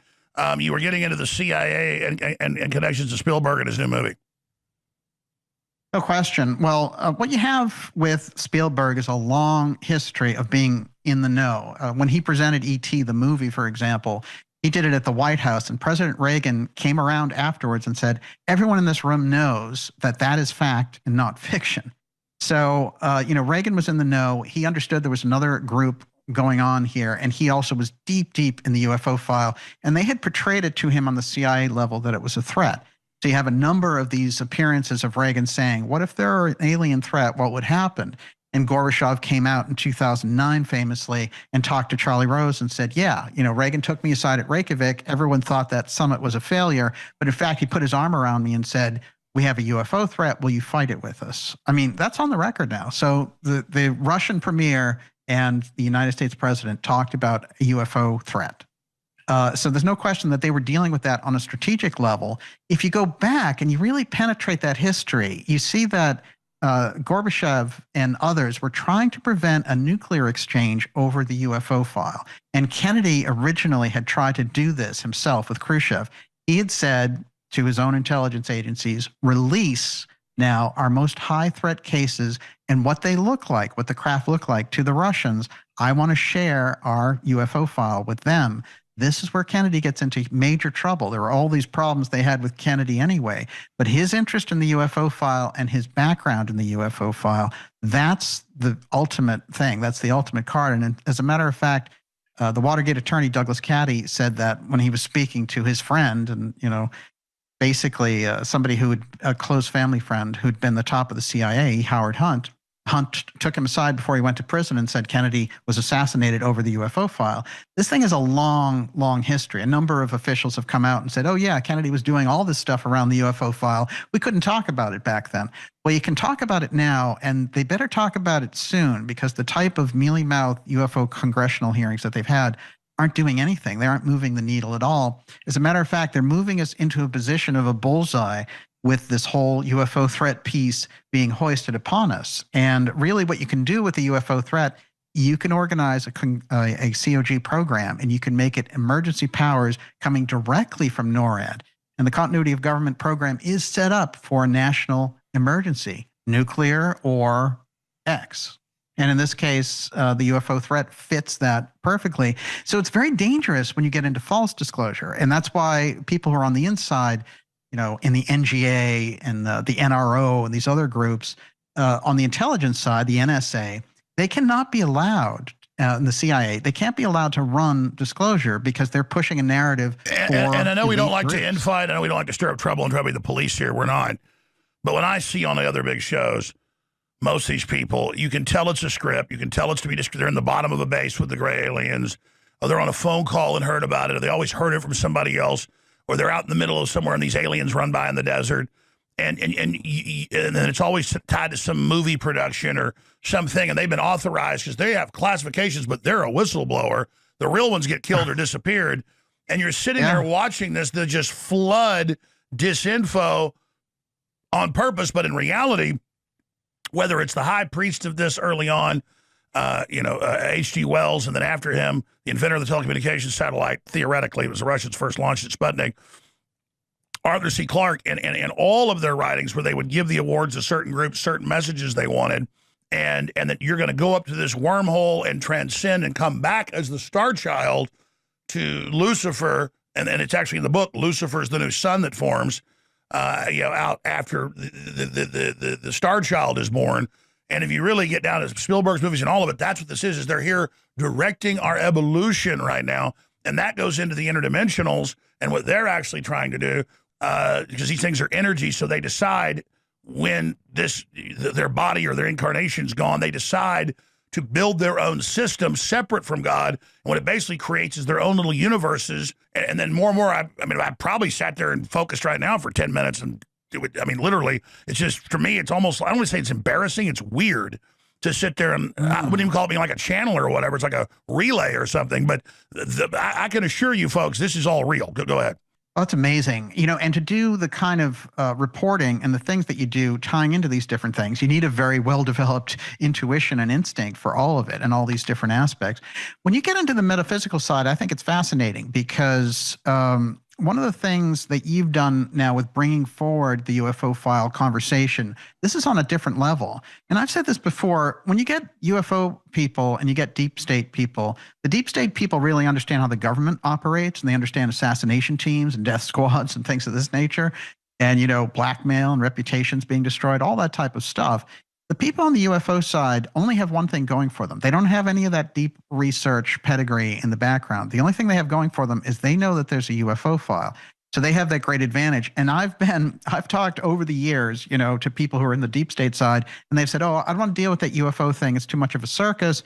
You were getting into the CIA and connections to Spielberg and his new movie. No question. Well, what you have with Spielberg is a long history of being in the know. When he presented E.T., the movie, for example, he did it at the White House, and President Reagan came around afterwards and said, everyone in this room knows that that is fact and not fiction. So, Reagan was in the know. He understood there was another group going on here, and he also was deep, deep in the UFO file, and they had portrayed it to him on the CIA level that it was a threat. So you have a number of these appearances of Reagan saying, what if there are an alien threat? What would happen? And Gorbachev came out in 2009 famously and talked to Charlie Rose and said, yeah, Reagan took me aside at Reykjavik. Everyone thought that summit was a failure. But in fact, he put his arm around me and said, we have a UFO threat. Will you fight it with us? I mean, that's on the record now. So the Russian premier and the United States president talked about a UFO threat. So there's no question that they were dealing with that on a strategic level. If you go back and you really penetrate that history, you see that Gorbachev and others were trying to prevent a nuclear exchange over the UFO file. And Kennedy originally had tried to do this himself with Khrushchev. He had said to his own intelligence agencies, release now our most high threat cases and what they look like, what the craft look like to the Russians. I want to share our UFO file with them. This is where Kennedy gets into major trouble. There were all these problems they had with Kennedy anyway, but his interest in the UFO file and his background in the UFO file, that's the ultimate thing. That's the ultimate card. And as a matter of fact, the Watergate attorney, Douglas Caddy, said that when he was speaking to his friend and, basically somebody a close family friend who'd been the top of the CIA, Howard Hunt. Hunt took him aside before he went to prison and said Kennedy was assassinated over the UFO file. This thing is a long, long history. A number of officials have come out and said, oh yeah, Kennedy was doing all this stuff around the UFO file. We couldn't talk about it back then. Well, you can talk about it now, and they better talk about it soon because the type of mealy-mouthed UFO congressional hearings that they've had aren't doing anything. They aren't moving the needle at all. As a matter of fact, they're moving us into a position of a bullseye with this whole UFO threat piece being hoisted upon us. And really what you can do with the UFO threat, you can organize a COG program and you can make it emergency powers coming directly from NORAD. And the continuity of government program is set up for a national emergency, nuclear or X. And in this case, the UFO threat fits that perfectly. So it's very dangerous when you get into false disclosure. And that's why people who are on the inside, in the NGA and the NRO and these other groups, on the intelligence side, the NSA, they cannot be allowed, in the CIA, they can't be allowed to run disclosure because they're pushing a narrative and I know we don't like to infight. I know we don't like to stir up trouble and try to be the police here. We're not. But when I see on the other big shows, most of these people, you can tell it's a script. You can tell it's to be they're in the bottom of a base with the gray aliens, or they're on a phone call and heard about it, or they always heard it from somebody else, or they're out in the middle of somewhere and these aliens run by in the desert. And then it's always tied to some movie production or something, and they've been authorized because they have classifications, but they're a whistleblower. The real ones get killed or disappeared. And you're sitting there watching this to just flood disinfo on purpose, but in reality, whether it's the high priest of this early on, H.G. Wells, and then after him, the inventor of the telecommunications satellite, theoretically, it was the Russians first launched at Sputnik, Arthur C. Clarke, and all of their writings where they would give the awards to certain groups, certain messages they wanted, and that you're going to go up to this wormhole and transcend and come back as the star child to Lucifer, and it's actually in the book, Lucifer is the new sun that forms, out after the star child is born, And if you really get down to Spielberg's movies and all of it, that's what this is they're here directing our evolution right now. And that goes into the interdimensionals and what they're actually trying to do, because these things are energy. So they decide when their body or their incarnation's gone, they decide to build their own system separate from God. And what it basically creates is their own little universes. And then more and more, I probably sat there and focused right now for 10 minutes and literally, it's just, for me, it's almost, I don't want to say it's embarrassing, it's weird to sit there and, I wouldn't even call it being like a channeler or whatever, it's like a relay or something, but I can assure you folks, this is all real. Go ahead. Well, that's amazing. And to do the kind of reporting and the things that you do tying into these different things, you need a very well-developed intuition and instinct for all of it and all these different aspects. When you get into the metaphysical side, I think it's fascinating because one of the things that you've done now with bringing forward the UFO file conversation, this is on a different level. And I've said this before, when you get UFO people and you get deep state people, the deep state people really understand how the government operates, and they understand assassination teams and death squads and things of this nature, and, blackmail and reputations being destroyed, all that type of stuff. The people on the UFO side only have one thing going for them. They don't have any of that deep research pedigree in the background. The only thing they have going for them is they know that there's a UFO file. So they have that great advantage. And I've talked over the years, to people who are in the deep state side, and they've said, oh, I don't want to deal with that UFO thing. It's too much of a circus,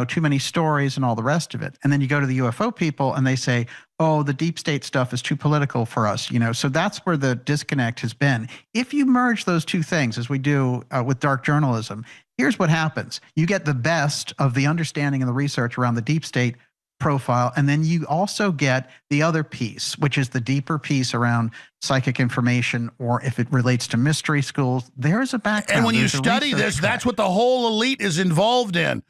too many stories and all the rest of it. And then you go to the UFO people and they say, oh, the deep state stuff is too political for us, So that's where the disconnect has been. If you merge those two things, as we do with dark journalism, here's what happens. You get the best of the understanding and the research around the deep state profile, and then you also get the other piece, which is the deeper piece around psychic information, or if it relates to mystery schools, there's a background. And when you study this, that's what the whole elite is involved in.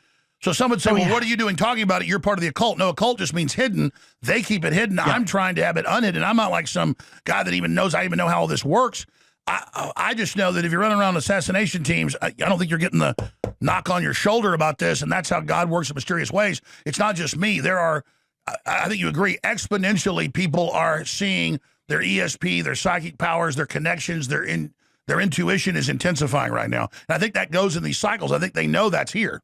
So some would say, well, what are you doing talking about it? You're part of the occult. No, occult just means hidden. They keep it hidden. Yeah. I'm trying to have it unhidden. I'm not like some guy that even knows I even know how all this works. I just know that if you're running around assassination teams, I don't think you're getting the knock on your shoulder about this, and that's how God works in mysterious ways. It's not just me. There are, I think you agree, exponentially people are seeing their ESP, their psychic powers, their connections, their intuition is intensifying right now. And I think that goes in these cycles. I think they know that's here.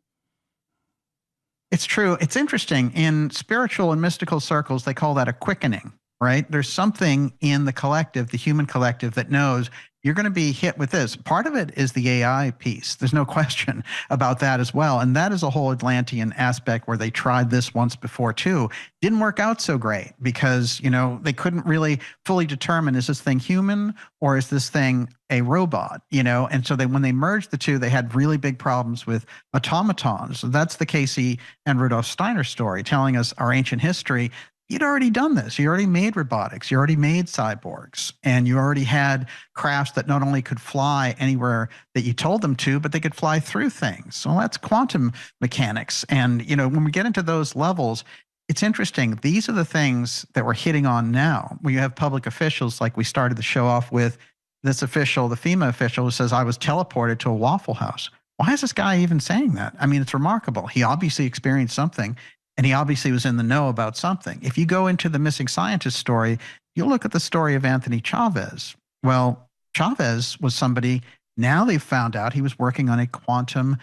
It's true. It's interesting. In spiritual and mystical circles, they call that a quickening, right? There's something in the collective, the human collective, that knows you're going to be hit with this. Part of it is the AI piece. There's no question about that as well. And that is a whole Atlantean aspect where they tried this once before too. Didn't work out so great because, they couldn't really fully determine, is this thing human or is this thing a robot, And so when they merged the two, they had really big problems with automatons. So that's the Casey and Rudolf Steiner story telling us our ancient history. You'd already done this. You already made robotics. You already made cyborgs. And you already had crafts that not only could fly anywhere that you told them to, but they could fly through things. So that's quantum mechanics. And, when we get into those levels, it's interesting. These are the things that we're hitting on now. When you have public officials, like we started the show off with this official, the FEMA official, who says, I was teleported to a Waffle House. Why is this guy even saying that? I mean, it's remarkable. He obviously experienced something. And he obviously was in the know about something. If you go into the missing scientist story, you'll look at the story of Anthony Chavez. Well, Chavez was somebody, now they've found out he was working on a quantum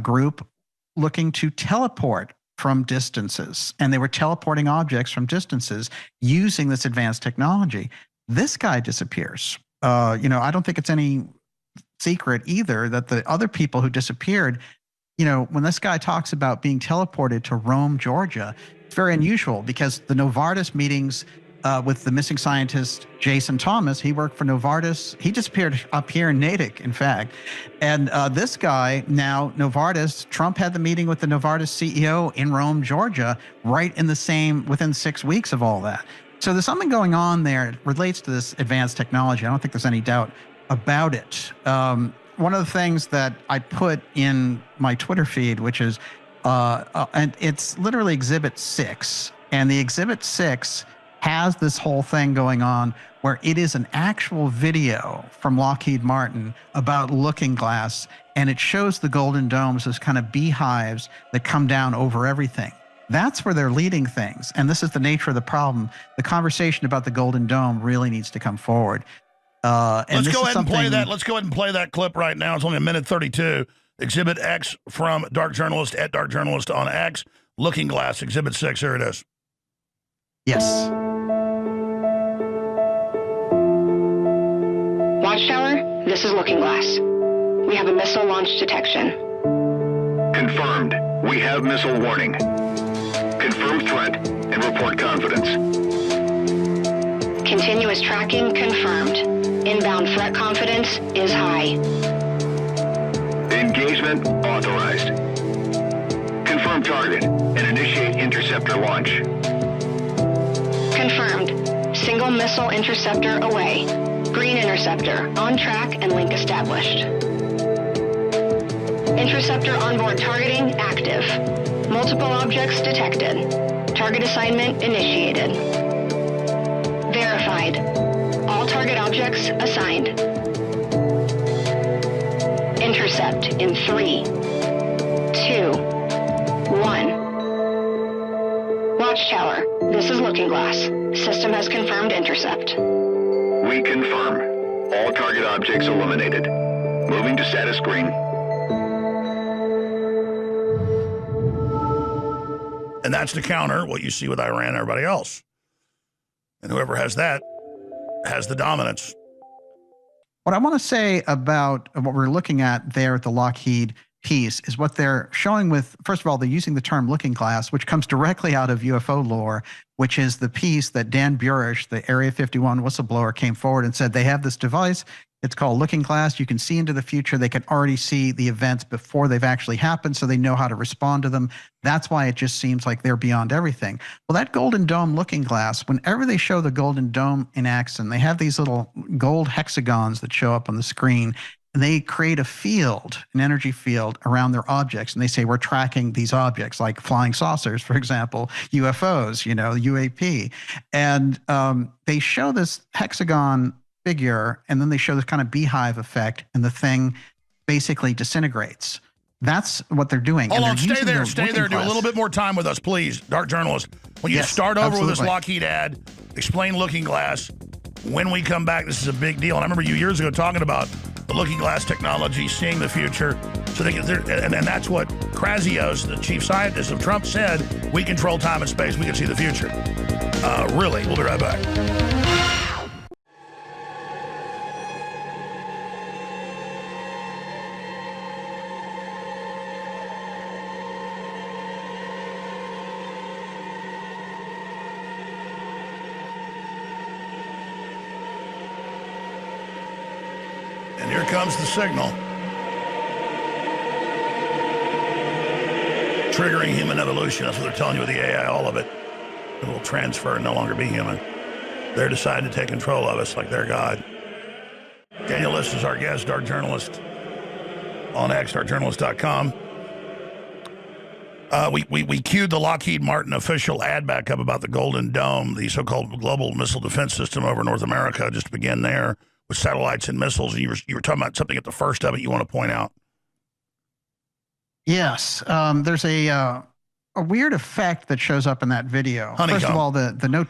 group looking to teleport from distances. And they were teleporting objects from distances using this advanced technology. This guy disappears. I don't think it's any secret either that the other people who disappeared, when this guy talks about being teleported to Rome, Georgia, it's very unusual because the Novartis meetings with the missing scientist, Jason Thomas, he worked for Novartis. He disappeared up here in Natick, in fact. And this guy, now Novartis, Trump had the meeting with the Novartis CEO in Rome, Georgia, right in the same, within 6 weeks of all that. So there's something going on there. It relates to this advanced technology. I don't think there's any doubt about it. One of the things that I put in my Twitter feed, which is, and it's literally Exhibit 6, and the Exhibit 6 has this whole thing going on where it is an actual video from Lockheed Martin about Looking Glass, and it shows the Golden Domes as kind of beehives that come down over everything. That's where they're leading things, and this is the nature of the problem. The conversation about the Golden Dome really needs to come forward. Let's go ahead and play that. Let's go ahead and play that clip right now. It's only 1:32. Exhibit X from Dark Journalist at Dark Journalist on X. Looking Glass, Exhibit 6. Here it is. Yes. Watchtower, this is Looking Glass. We have a missile launch detection. Confirmed. We have missile warning. Confirm threat and report confidence. Continuous tracking confirmed. Inbound threat confidence is high. Engagement authorized. Confirm target and initiate interceptor launch. Confirmed. Single missile interceptor away. Green interceptor on track and link established. Interceptor onboard targeting active. Multiple objects detected. Target assignment initiated. Verified. All target objects assigned. Intercept in 3, 2, 1. Watchtower, this is Looking Glass. System has confirmed intercept. We confirm. All target objects eliminated. Moving to status green. And that's to counter what you see with Iran and everybody else. And whoever has that has the dominance. What I want to say about what we're looking at there at the Lockheed piece is what they're showing with, first of all, they're using the term looking glass, which comes directly out of UFO lore, which is the piece that Dan Burish, the Area 51 whistleblower, came forward and said they have this device. It's called looking glass. You can see into the future. They can already see the events before they've actually happened, so they know how to respond to them. That's why it just seems like they're beyond everything. Well, that Golden Dome looking glass, whenever they show the Golden Dome in action, they have these little gold hexagons that show up on the screen, and they create a field, an energy field around their objects. And they say, we're tracking these objects like flying saucers, for example, UFOs, you know, UAP. And they show this hexagon figure, and then they show this kind of beehive effect, and the thing basically disintegrates. That's what they're doing. Hold and on, stay there. Do glass. a little bit more time with us, please, Dark Journalist. When you start over with this Lockheed ad, explain looking glass. When we come back, this is a big deal. And I remember you years ago talking about the looking glass technology, seeing the future. So they can, and that's what Krasios, the chief scientist of Trump, said. We control time and space. We can see the future. Really, we'll be right back. Here comes the signal. Triggering human evolution. That's what they're telling you with the AI, all of it. It will transfer and no longer be human. They're deciding to take control of us like they're God. Daniel LISZT is our guest, Dark Journalist on X, darkjournalist.com. We queued the Lockheed Martin official ad back up about the Golden Dome, the so-called global missile defense system over North America, just to begin there. With satellites and missiles, and you were talking about something at the first of it you want to point out. Yes, there's a weird effect that shows up in that video. Honeycomb. First of all, the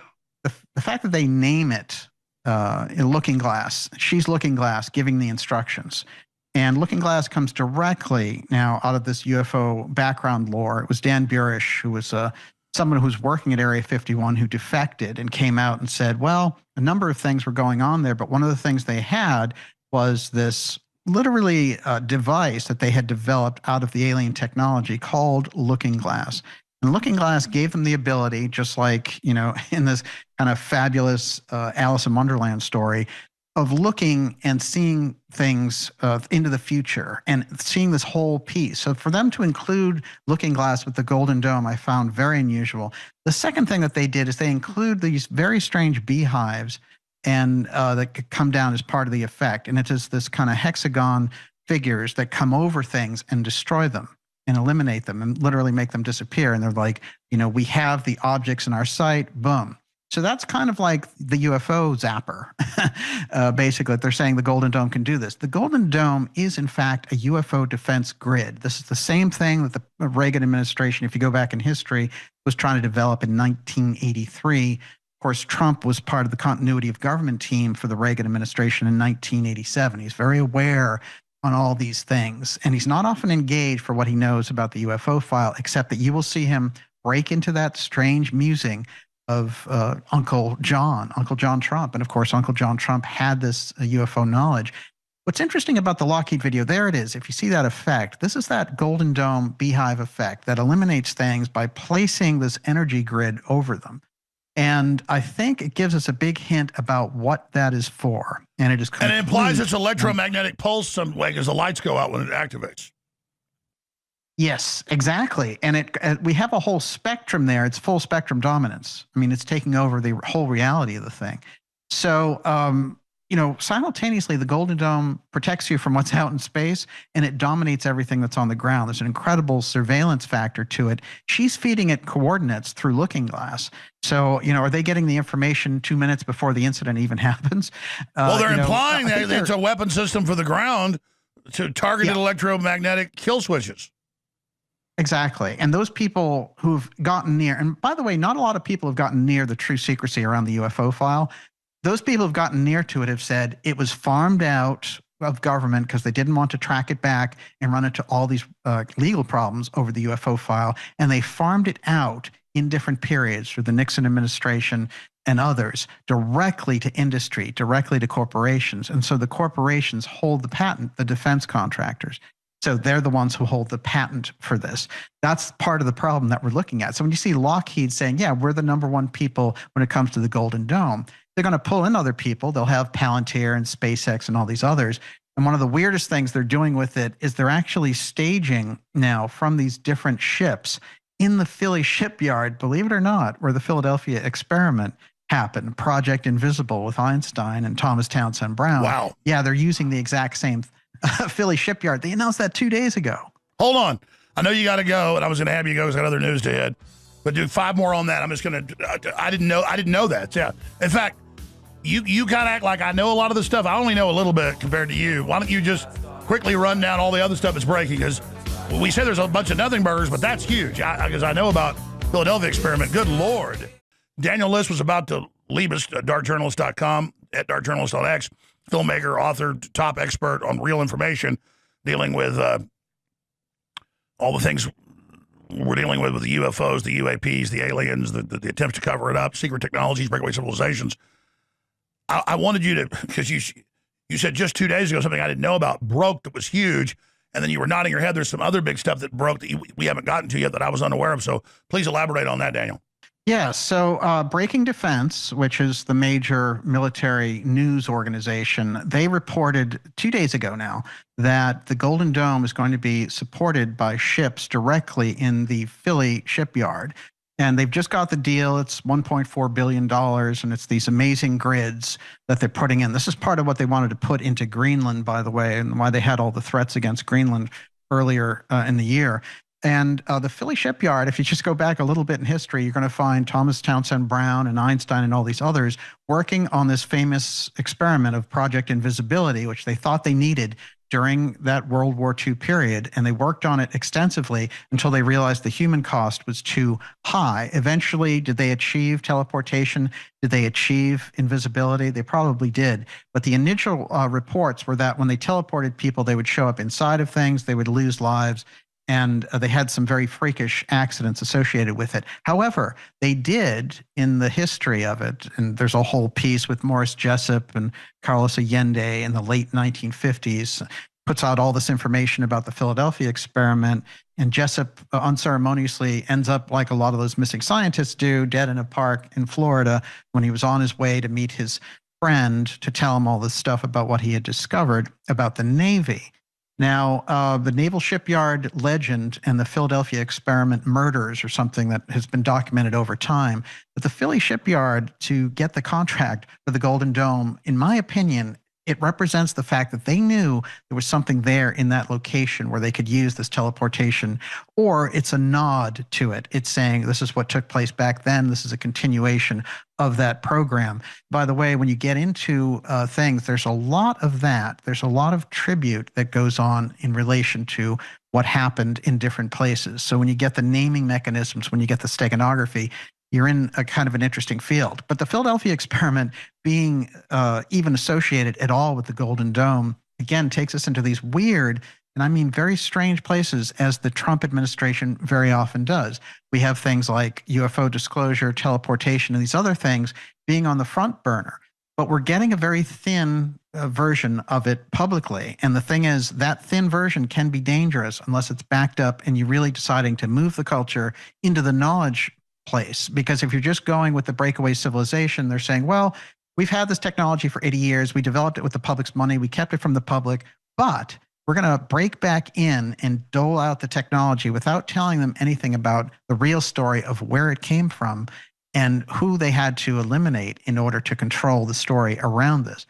fact that they name it Looking Glass. She's Looking Glass, giving the instructions, and Looking Glass comes directly now out of this UFO background lore. It was Dan Burish, who was someone who's working at Area 51 who defected and came out and said, well, a number of things were going on there, but one of the things they had was this literally device that they had developed out of the alien technology called Looking Glass. And Looking Glass gave them the ability, just like, you know, in this kind of fabulous Alice in Wonderland story, of looking and seeing things into the future and seeing this whole piece. So for them to include Looking Glass with the Golden Dome, I found very unusual. The second thing that they did is they include these very strange beehives and that could come down as part of the effect. And it is this kind of hexagon figures that come over things and destroy them and eliminate them and literally make them disappear. And they're like, you know, we have the objects in our sight, boom. So that's kind of like the UFO zapper, basically. They're saying the Golden Dome can do this. The Golden Dome is, in fact, a UFO defense grid. This is the same thing that the Reagan administration, if you go back in history, was trying to develop in 1983. Of course, Trump was part of the continuity of government team for the Reagan administration in 1987. He's very aware on all these things. And he's not often engaged for what he knows about the UFO file, except that you will see him break into that strange musing of Uncle John Trump. And of course, Uncle John Trump had this UFO knowledge. What's interesting about the Lockheed video, there it is. If you see that effect, this is that Golden Dome beehive effect that eliminates things by placing this energy grid over them. And I think it gives us a big hint about what that is for. And it is and it implies it's electromagnetic pulse some way because the lights go out when it activates. Yes, exactly. And we have a whole spectrum there. It's full spectrum dominance. I mean, it's taking over the whole reality of the thing. So, you know, simultaneously, the Golden Dome protects you from what's out in space, and it dominates everything that's on the ground. There's an incredible surveillance factor to it. She's feeding it coordinates through Looking Glass. So, you know, are they getting the information 2 minutes before the incident even happens? Well, they're implying that it's a weapon system for the ground to targeted electromagnetic kill switches. Exactly. And those people who've gotten near, and by the way, not a lot of people have gotten near the true secrecy around the UFO file. Those people who've gotten near to it have said it was farmed out of government because they didn't want to track it back and run into all these legal problems over the UFO file. And they farmed it out in different periods through the Nixon administration and others directly to industry, directly to corporations. And so the corporations hold the patent, the defense contractors. So they're the ones who hold the patent for this. That's part of the problem that we're looking at. So when you see Lockheed saying, yeah, we're the #1 people when it comes to the Golden Dome, they're going to pull in other people. They'll have Palantir and SpaceX and all these others. And one of the weirdest things they're doing with it is they're actually staging now from these different ships in the Philly shipyard, believe it or not, where the Philadelphia experiment happened, Project Invisible with Einstein and Thomas Townsend Brown. Wow. Yeah, they're using the exact same Philly shipyard. They announced that 2 days ago. Hold on. I know you got to go, and I was going to have you go because I got other news to hit. But do 5 more on that. I'm just going to, I didn't know that. Yeah. In fact, you kind of act like I know a lot of the stuff. I only know a little bit compared to you. Why don't you just quickly run down all the other stuff that's breaking? Because we say there's a bunch of nothing burgers, but that's huge. Because I know about Philadelphia experiment. Good Lord. Daniel LISZT was about to leave us at darkjournalist.com, at darkjournalist on X, filmmaker, author, top expert on real information, dealing with all the things we're dealing with the UFOs, the UAPs, the aliens, the attempts to cover it up, secret technologies, breakaway civilizations. I wanted you to, because you said just 2 days ago something I didn't know about broke that was huge, and then you were nodding your head. There's some other big stuff that broke that we haven't gotten to yet that I was unaware of. So please elaborate on that, Daniel. Yeah, so Breaking Defense, which is the major military news organization, they reported 2 days ago now that the Golden Dome is going to be supported by ships directly in the Philly shipyard. And they've just got the deal. It's $1.4 billion, and it's these amazing grids that they're putting in. This is part of what they wanted to put into Greenland, by the way, and why they had all the threats against Greenland earlier in the year. And the Philly shipyard, if you just go back a little bit in history, you're going to find Thomas Townsend Brown and Einstein and all these others working on this famous experiment of Project Invisibility, which they thought they needed during that World War II period. And they worked on it extensively until they realized the human cost was too high. Eventually, did they achieve teleportation? Did they achieve invisibility? They probably did. But the initial reports were that when they teleported people, they would show up inside of things, they would lose lives. And they had some very freakish accidents associated with it. However, they did, in the history of it, and there's a whole piece with Morris Jessup and Carlos Allende in the late 1950s, puts out all this information about the Philadelphia experiment. And Jessup unceremoniously ends up, like a lot of those missing scientists do, dead in a park in Florida when he was on his way to meet his friend to tell him all this stuff about what he had discovered about the Navy. Now, the Naval Shipyard legend and the Philadelphia experiment murders are something that has been documented over time. But the Philly Shipyard, to get the contract for the Golden Dome, in my opinion, it represents the fact that they knew there was something there in that location where they could use this teleportation, or it's a nod to it. It's saying this is what took place back then. This is a continuation of that program. By the way, when you get into things, there's a lot of that. There's a lot of tribute that goes on in relation to what happened in different places. So when you get the naming mechanisms, when you get the steganography, you're in a kind of an interesting field. But the Philadelphia experiment being even associated at all with the Golden Dome again, takes us into these weird, and I mean very strange places, as the Trump administration very often does. We have things like UFO disclosure, teleportation, and these other things being on the front burner. But we're getting a very thin version of it publicly. And the thing is, that thin version can be dangerous unless it's backed up and you're really deciding to move the culture into the knowledge place. Because if you're just going with the breakaway civilization, they're saying, well, we've had this technology for 80 years. We developed it with the public's money. We kept it from the public. But we're going to break back in and dole out the technology without telling them anything about the real story of where it came from and who they had to eliminate in order to control the story around this.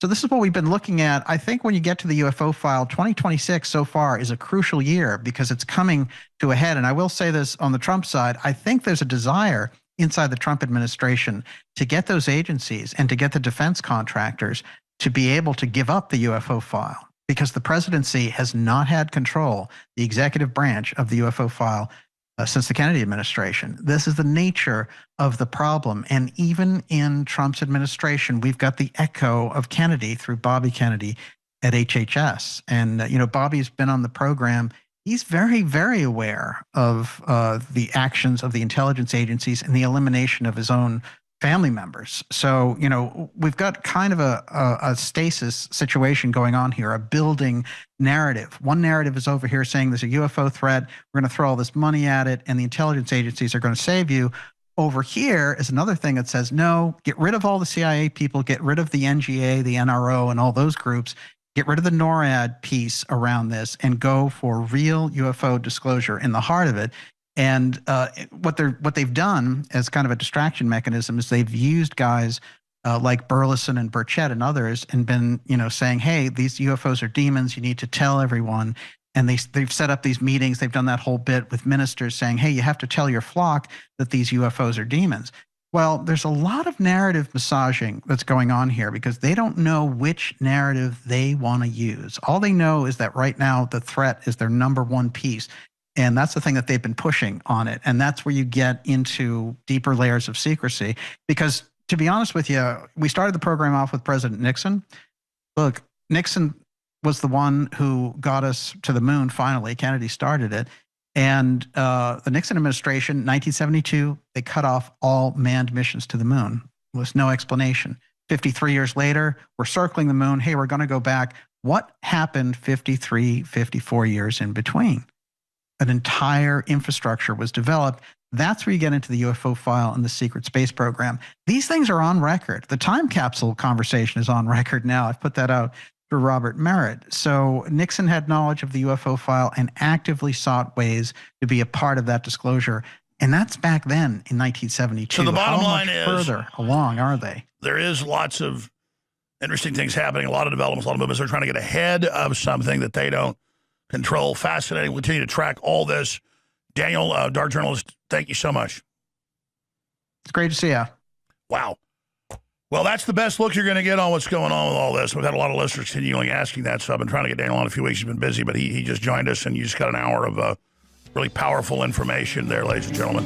So this is what we've been looking at. I think when you get to the UFO file, 2026 so far is a crucial year because it's coming to a head. And I will say this on the Trump side, I think there's a desire inside the Trump administration to get those agencies and to get the defense contractors to be able to give up the UFO file, because the presidency has not had control, the executive branch of the UFO file, since the Kennedy administration. This is the nature of the problem. And even in Trump's administration, we've got the echo of Kennedy through Bobby Kennedy at HHS. And, Bobby's been on the program. He's very, very aware of the actions of the intelligence agencies and the elimination of his own family members. So, we've got kind of a stasis situation going on here, a building narrative. One narrative is over here saying there's a UFO threat. We're going to throw all this money at it, and the intelligence agencies are going to save you. Over here is another thing that says, no, get rid of all the CIA people, get rid of the NGA, the NRO, and all those groups. Get rid of the NORAD piece around this and go for real UFO disclosure in the heart of it. And what they've done as kind of a distraction mechanism is they've used guys like Burleson and Burchett and others and been, saying, hey, these UFOs are demons. You need to tell everyone. And they've set up these meetings. They've done that whole bit with ministers saying, hey, you have to tell your flock that these UFOs are demons. Well, there's a lot of narrative massaging that's going on here because they don't know which narrative they want to use. All they know is that right now the threat is their number one piece. And that's the thing that they've been pushing on it. And that's where you get into deeper layers of secrecy. Because to be honest with you, we started the program off with President Nixon. Look, Nixon was the one who got us to the moon finally. Kennedy started it. And the Nixon administration, 1972, they cut off all manned missions to the moon. There was no explanation. 53 years later, we're circling the moon. Hey, we're going to go back. What happened 53, 54 years in between? An entire infrastructure was developed. That's where you get into the UFO file and the secret space program. These things are on record. The time capsule conversation is on record now. I've put that out through Robert Merritt. So Nixon had knowledge of the UFO file and actively sought ways to be a part of that disclosure. And that's back then in 1972. So the bottom line is, how much further along are they? There is lots of interesting things happening, a lot of developments, a lot of movements. They're trying to get ahead of something that they don't control. Fascinating. We'll continue to track all this. Daniel, Dark Journalist, thank you so much. It's great to see you. Wow. Well, that's the best look you're going to get on what's going on with all this. We've had a lot of listeners continually asking that, so I've been trying to get Daniel on a few weeks. He's been busy, but he just joined us, and you just got an hour of really powerful information there, ladies and gentlemen.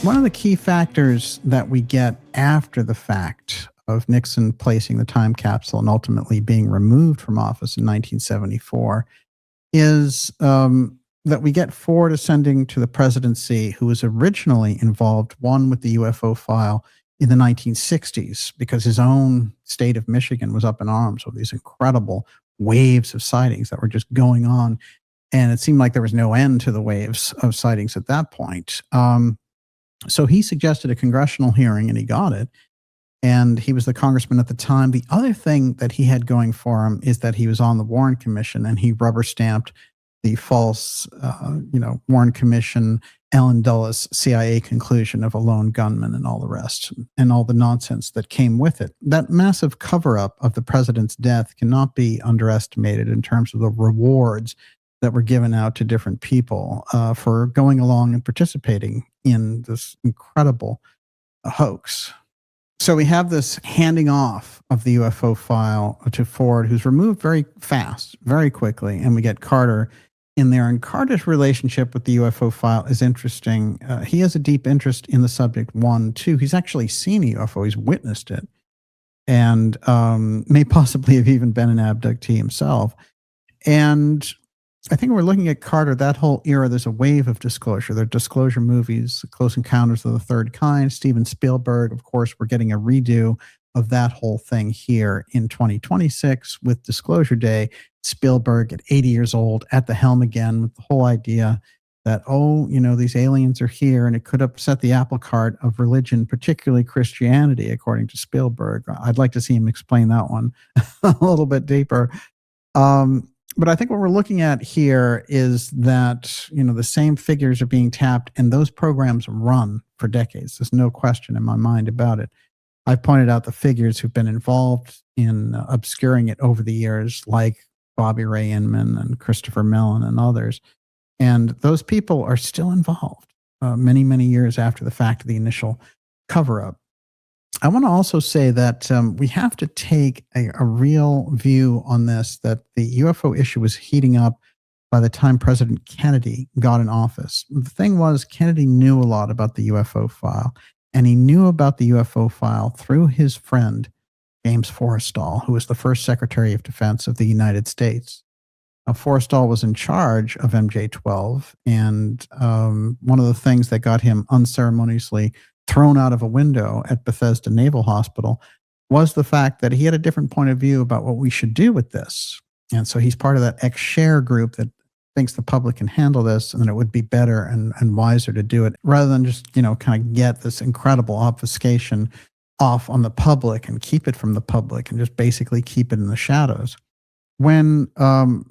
One of the key factors that we get after the fact of Nixon placing the time capsule and ultimately being removed from office in 1974 is that we get Ford ascending to the presidency, who was originally involved, one, with the UFO file in the 1960s, because his own state of Michigan was up in arms with these incredible waves of sightings that were just going on. And it seemed like there was no end to the waves of sightings at that point. So he suggested a congressional hearing, and he got it. And he was the congressman at the time. The other thing that he had going for him is that he was on the Warren Commission, and he rubber stamped the false, Warren Commission, Allen Dulles CIA conclusion of a lone gunman and all the rest, and all the nonsense that came with it. That massive cover-up of the president's death cannot be underestimated in terms of the rewards that were given out to different people for going along and participating in this incredible hoax. So we have this handing off of the UFO file to Ford, who's removed very fast, very quickly, and we get Carter in there. And Carter's relationship with the UFO file is interesting. He has a deep interest in the subject, one. Two, he's actually seen a UFO. He's witnessed it, and may possibly have even been an abductee himself. And I think we're looking at Carter, that whole era, there's a wave of disclosure. There are disclosure movies, Close Encounters of the Third Kind, Steven Spielberg. Of course, we're getting a redo of that whole thing here in 2026 with Disclosure Day. Spielberg at 80 years old at the helm again with the whole idea that, oh, you know, these aliens are here and it could upset the apple cart of religion, particularly Christianity, according to Spielberg. I'd like to see him explain that one a little bit deeper. But I think what we're looking at here is that, you know, the same figures are being tapped and those programs run for decades. There's no question in my mind about it. I've pointed out the figures who've been involved in obscuring it over the years, like Bobby Ray Inman and Christopher Mellon and others. And those people are still involved many, many years after the fact of the initial cover-up. I want to also say that we have to take a real view on this, that the UFO issue was heating up by the time President Kennedy got in office. The thing was, Kennedy knew a lot about the UFO file, and he knew about the UFO file through his friend, James Forrestal, who was the first Secretary of Defense of the United States. Now, Forrestal was in charge of MJ-12, and one of the things that got him unceremoniously thrown out of a window at Bethesda Naval Hospital was the fact that he had a different point of view about what we should do with this. And so he's part of that X-Share group that thinks the public can handle this and that it would be better and wiser to do it rather than just, you know, kind of get this incredible obfuscation off on the public and keep it from the public and just basically keep it in the shadows. When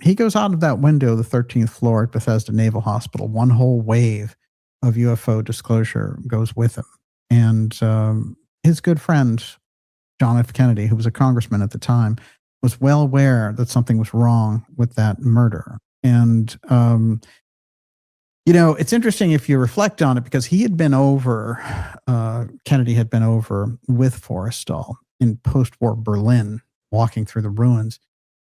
he goes out of that window, the 13th floor at Bethesda Naval Hospital, one whole wave of UFO disclosure goes with him. And his good friend, John F. Kennedy, who was a congressman at the time, was well aware that something was wrong with that murder. And, you know, it's interesting if you reflect on it because he had been over, Kennedy had been over with Forrestal in post-war Berlin, walking through the ruins.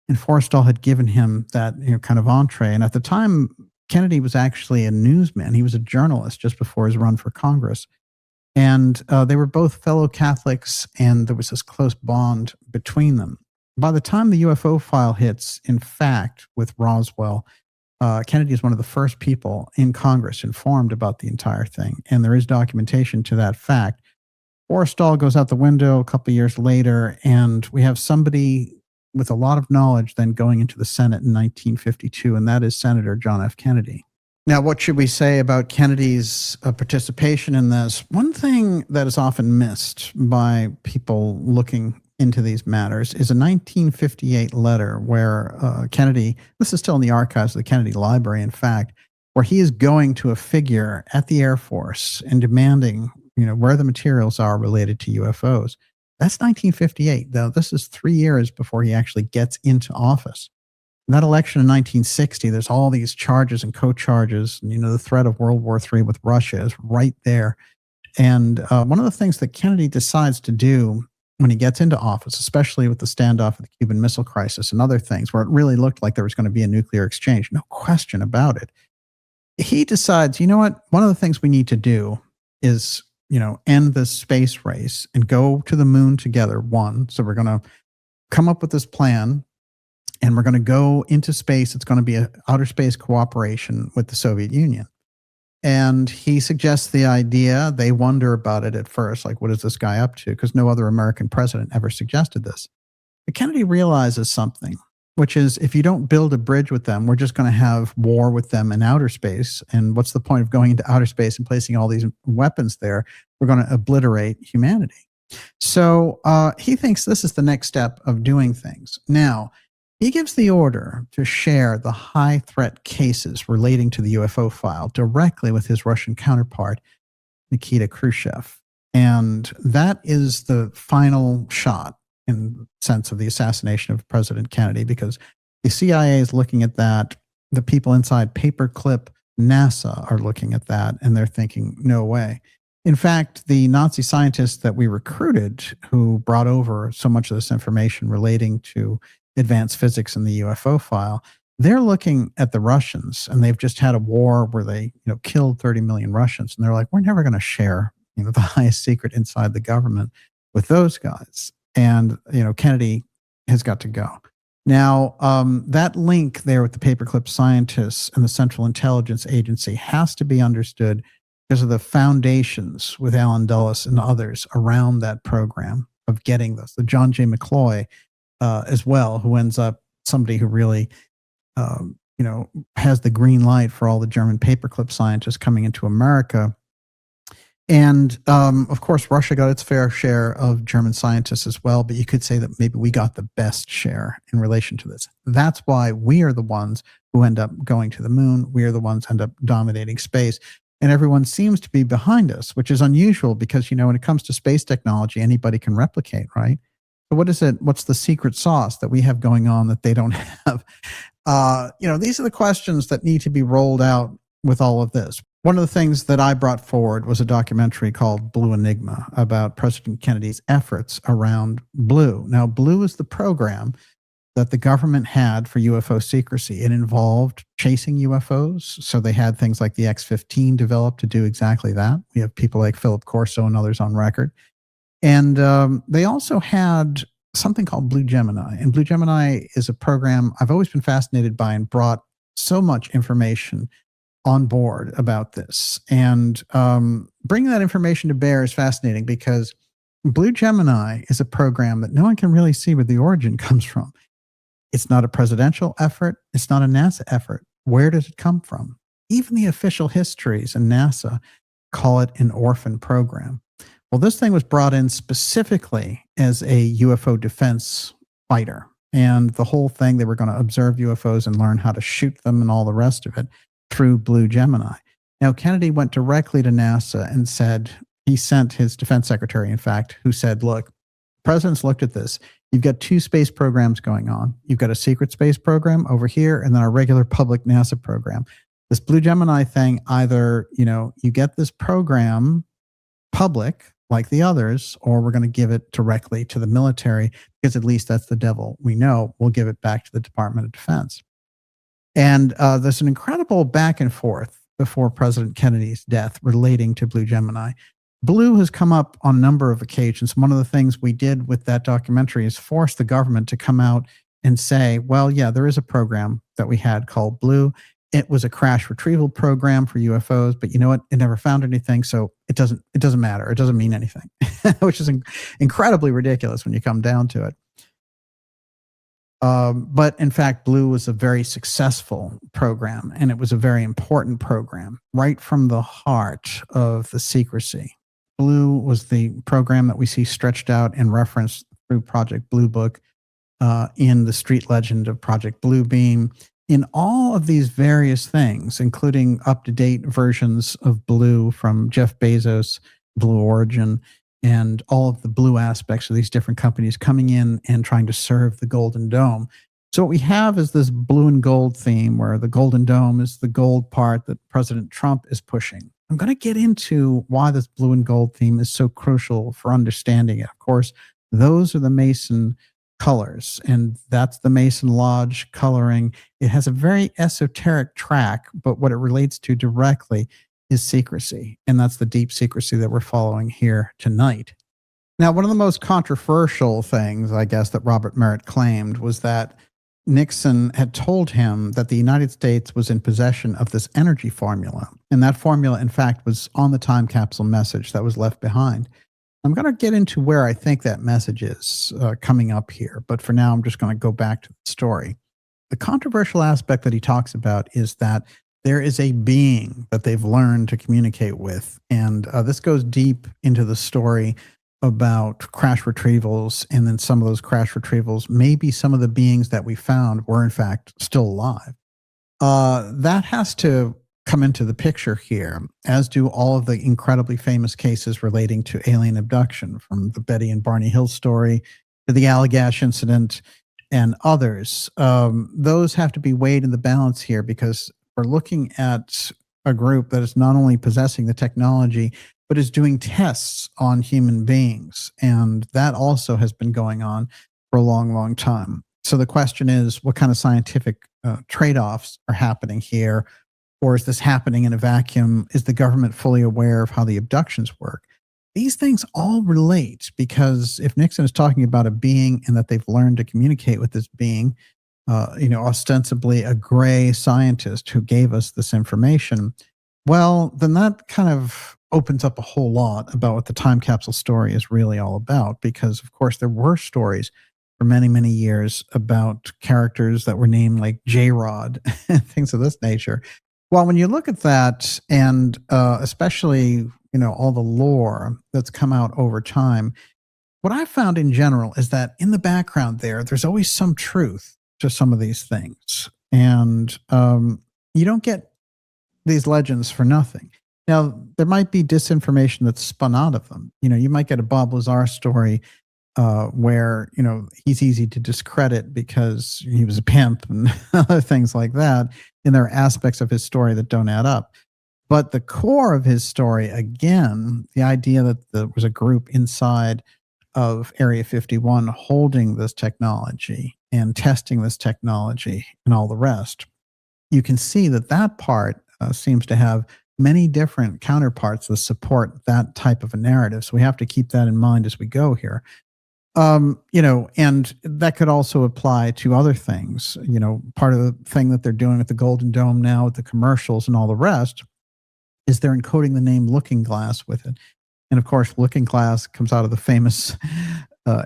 And Forrestal had given him that, you know, kind of entree. And at the time, Kennedy was actually a newsman. He was a journalist just before his run for Congress. And they were both fellow Catholics, and there was this close bond between them. By the time the UFO file hits, in fact, with Roswell, Kennedy is one of the first people in Congress informed about the entire thing. And there is documentation to that fact. Forrestal goes out the window a couple of years later, and we have somebody with a lot of knowledge then going into the Senate in 1952, and that is Senator John F. Kennedy. Now, what should we say about Kennedy's participation in this? One thing that is often missed by people looking into these matters is a 1958 letter where Kennedy, this is still in the archives of the Kennedy Library, in fact, where he is going to a figure at the Air Force and demanding, you know, where the materials are related to UFOs. That's 1958, though. This is 3 years before he actually gets into office. In that election in 1960, there's all these charges and co-charges. And, you know, the threat of World War III with Russia is right there. And one of the things that Kennedy decides to do when he gets into office, especially with the standoff of the Cuban Missile Crisis and other things where it really looked like there was going to be a nuclear exchange, no question about it, he decides, you know what, one of the things we need to do is, you know, end this space race and go to the moon together, one. So we're going to come up with this plan and we're going to go into space. It's going to be an outer space cooperation with the Soviet Union. And he suggests the idea. They wonder about it at first, like, what is this guy up to? Because no other American president ever suggested this. But Kennedy realizes something, which is if you don't build a bridge with them, we're just going to have war with them in outer space. And what's the point of going into outer space and placing all these weapons there? We're going to obliterate humanity. So he thinks this is the next step of doing things. Now, he gives the order to share the high threat cases relating to the UFO file directly with his Russian counterpart, Nikita Khrushchev. And that is the final shot in the sense of the assassination of President Kennedy, because the CIA is looking at that. The people inside Paperclip NASA are looking at that, and they're thinking, no way. In fact, the Nazi scientists that we recruited who brought over so much of this information relating to advanced physics in the UFO file, They're looking at the Russians, and they've just had a war where they, killed 30 million Russians. And they're like, we're never going to share, the highest secret inside the government with those guys. And, Kennedy has got to go. Now, that link there with the paperclip scientists and the Central Intelligence Agency has to be understood because of the foundations with Alan Dulles and others around that program of getting this. The John J. McCloy as well, who ends up somebody who really, has the green light for all the German paperclip scientists coming into America. And, of course, Russia got its fair share of German scientists as well, but you could say that maybe we got the best share in relation to this. That's why we are the ones who end up going to the moon. We are the ones who end up dominating space. And everyone seems to be behind us, which is unusual because, when it comes to space technology, anybody can replicate, right? So what is it? What's the secret sauce that we have going on that they don't have? These are the questions that need to be rolled out with all of this. One of the things that I brought forward was a documentary called Blue Enigma about President Kennedy's efforts around Blue. Now, Blue is the program that the government had for UFO secrecy. It involved chasing UFOs. So they had things like the X-15 developed to do exactly that. We have people like Philip Corso and others on record. And they also had something called Blue Gemini. And Blue Gemini is a program I've always been fascinated by and brought so much information on board about this. And bringing that information to bear is fascinating because Blue Gemini is a program that no one can really see where the origin comes from. It's not a presidential effort. It's not a NASA effort. Where does it come from? Even the official histories and NASA call it an orphan program. Well, this thing was brought in specifically as a UFO defense fighter. And the whole thing, they were going to observe UFOs and learn how to shoot them and all the rest of it through Blue Gemini. Now, Kennedy went directly to NASA and said, he sent his defense secretary, in fact, who said, look, president's looked at this. You've got two space programs going on. You've got a secret space program over here and then a regular public NASA program. This Blue Gemini thing, either, you get this program public like the others, or we're going to give it directly to the military because at least that's the devil we know. We'll give it back to the Department of Defense. And there's an incredible back and forth before President Kennedy's death relating to Blue Gemini. Blue has come up on a number of occasions. One of the things we did with that documentary is force the government to come out and say, well, yeah, there is a program that we had called Blue. It was a crash retrieval program for UFOs, but you know what? It never found anything, so it doesn't matter. It doesn't mean anything, which is incredibly ridiculous when you come down to it. But in fact, Blue was a very successful program, and it was a very important program right from the heart of the secrecy. Blue was the program that we see stretched out and referenced through Project Blue Book, in the street legend of Project Bluebeam, in all of these various things, including up-to-date versions of Blue from Jeff Bezos, Blue Origin, and all of the blue aspects of these different companies coming in and trying to serve the Golden Dome. So what we have is this blue and gold theme where the Golden Dome is the gold part that President Trump is pushing. I'm going to get into why this blue and gold theme is so crucial for understanding it. Of course, those are the Mason colors, and that's the Mason Lodge coloring. It has a very esoteric track, but what it relates to directly is secrecy, and that's the deep secrecy that we're following here tonight. Now, one of the most controversial things, I guess, that Robert Merritt claimed was that Nixon had told him that the United States was in possession of this energy formula, and that formula, in fact, was on the time capsule message that was left behind. I'm going to get into where I think that message is coming up here, but for now, I'm just going to go back to the story. The controversial aspect that he talks about is that there is a being that they've learned to communicate with, and this goes deep into the story about crash retrievals, and then some of those crash retrievals, maybe some of the beings that we found were in fact still alive. That has to come into the picture here, as do all of the incredibly famous cases relating to alien abduction, from the Betty and Barney Hill story to the Allagash incident and others. Those have to be weighed in the balance here because we're looking at a group that is not only possessing the technology, but is doing tests on human beings. And that also has been going on for a long, long time. So the question is, what kind of scientific trade-offs are happening here? Or is this happening in a vacuum? Is the government fully aware of how the abductions work? These things all relate, because if Nixon is talking about a being and that they've learned to communicate with this being, ostensibly a gray scientist who gave us this information, well, then that kind of opens up a whole lot about what the time capsule story is really all about. Because, of course, there were stories for many, many years about characters that were named like J-Rod and things of this nature. Well, when you look at that, and especially, all the lore that's come out over time, what I've found in general is that in the background there's always some truth to some of these things. And you don't get these legends for nothing. Now, there might be disinformation that's spun out of them. You might get a Bob Lazar story where, he's easy to discredit because he was a pimp and other things like that. And there are aspects of his story that don't add up. But the core of his story, again, the idea that there was a group inside of Area 51 holding this technology and testing this technology and all the rest, you can see that part seems to have many different counterparts that support that type of a narrative. So we have to keep that in mind as we go here. And that could also apply to other things. Part of the thing that they're doing at the Golden Dome now with the commercials and all the rest is they're encoding the name Looking Glass with it. And of course, Looking Glass comes out of the famous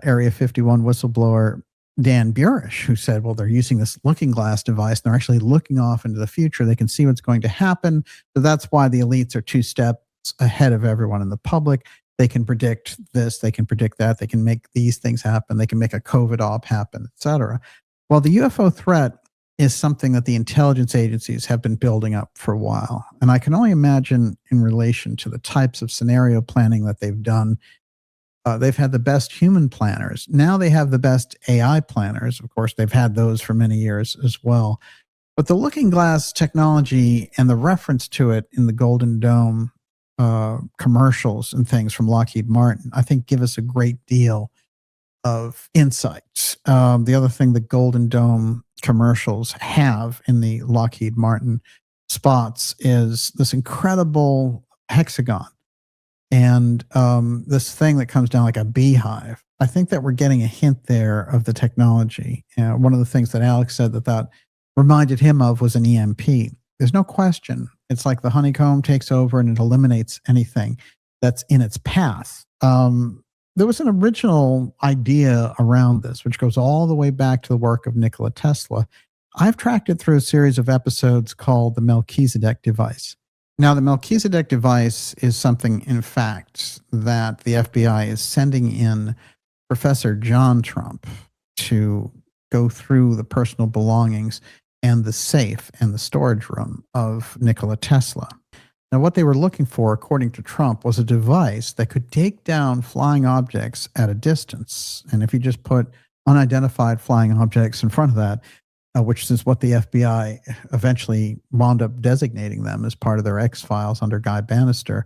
Area 51 whistleblower, Dan Burish, who said, well, they're using this Looking Glass device, and they're actually looking off into the future. They can see what's going to happen. So that's why the elites are 2 steps ahead of everyone in the public. They can predict this, they can predict that, they can make these things happen, they can make a COVID op happen, etc. Well, the UFO threat is something that the intelligence agencies have been building up for a while. And I can only imagine in relation to the types of scenario planning that they've done. They've had the best human planners. Now they have the best AI planners. Of course, they've had those for many years as well. But the Looking Glass technology and the reference to it in the Golden Dome commercials and things from Lockheed Martin, I think give us a great deal of insight. The other thing the Golden Dome commercials have in the Lockheed Martin spots is this incredible hexagon and this thing that comes down like a beehive. I think that we're getting a hint there of the technology. One of the things that Alex said that reminded him of was an EMP. There's no question. It's like the honeycomb takes over and it eliminates anything that's in its path. There was an original idea around this, which goes all the way back to the work of Nikola Tesla. I've tracked it through a series of episodes called the Melchizedek device. Now, the Melchizedek device is something, in fact, that the FBI is sending in Professor John Trump to go through the personal belongings and the safe and the storage room of Nikola Tesla. Now, what they were looking for, according to Trump, was a device that could take down flying objects at a distance. And if you just put unidentified flying objects in front of that, which is what the FBI eventually wound up designating them as part of their X-Files under Guy Bannister,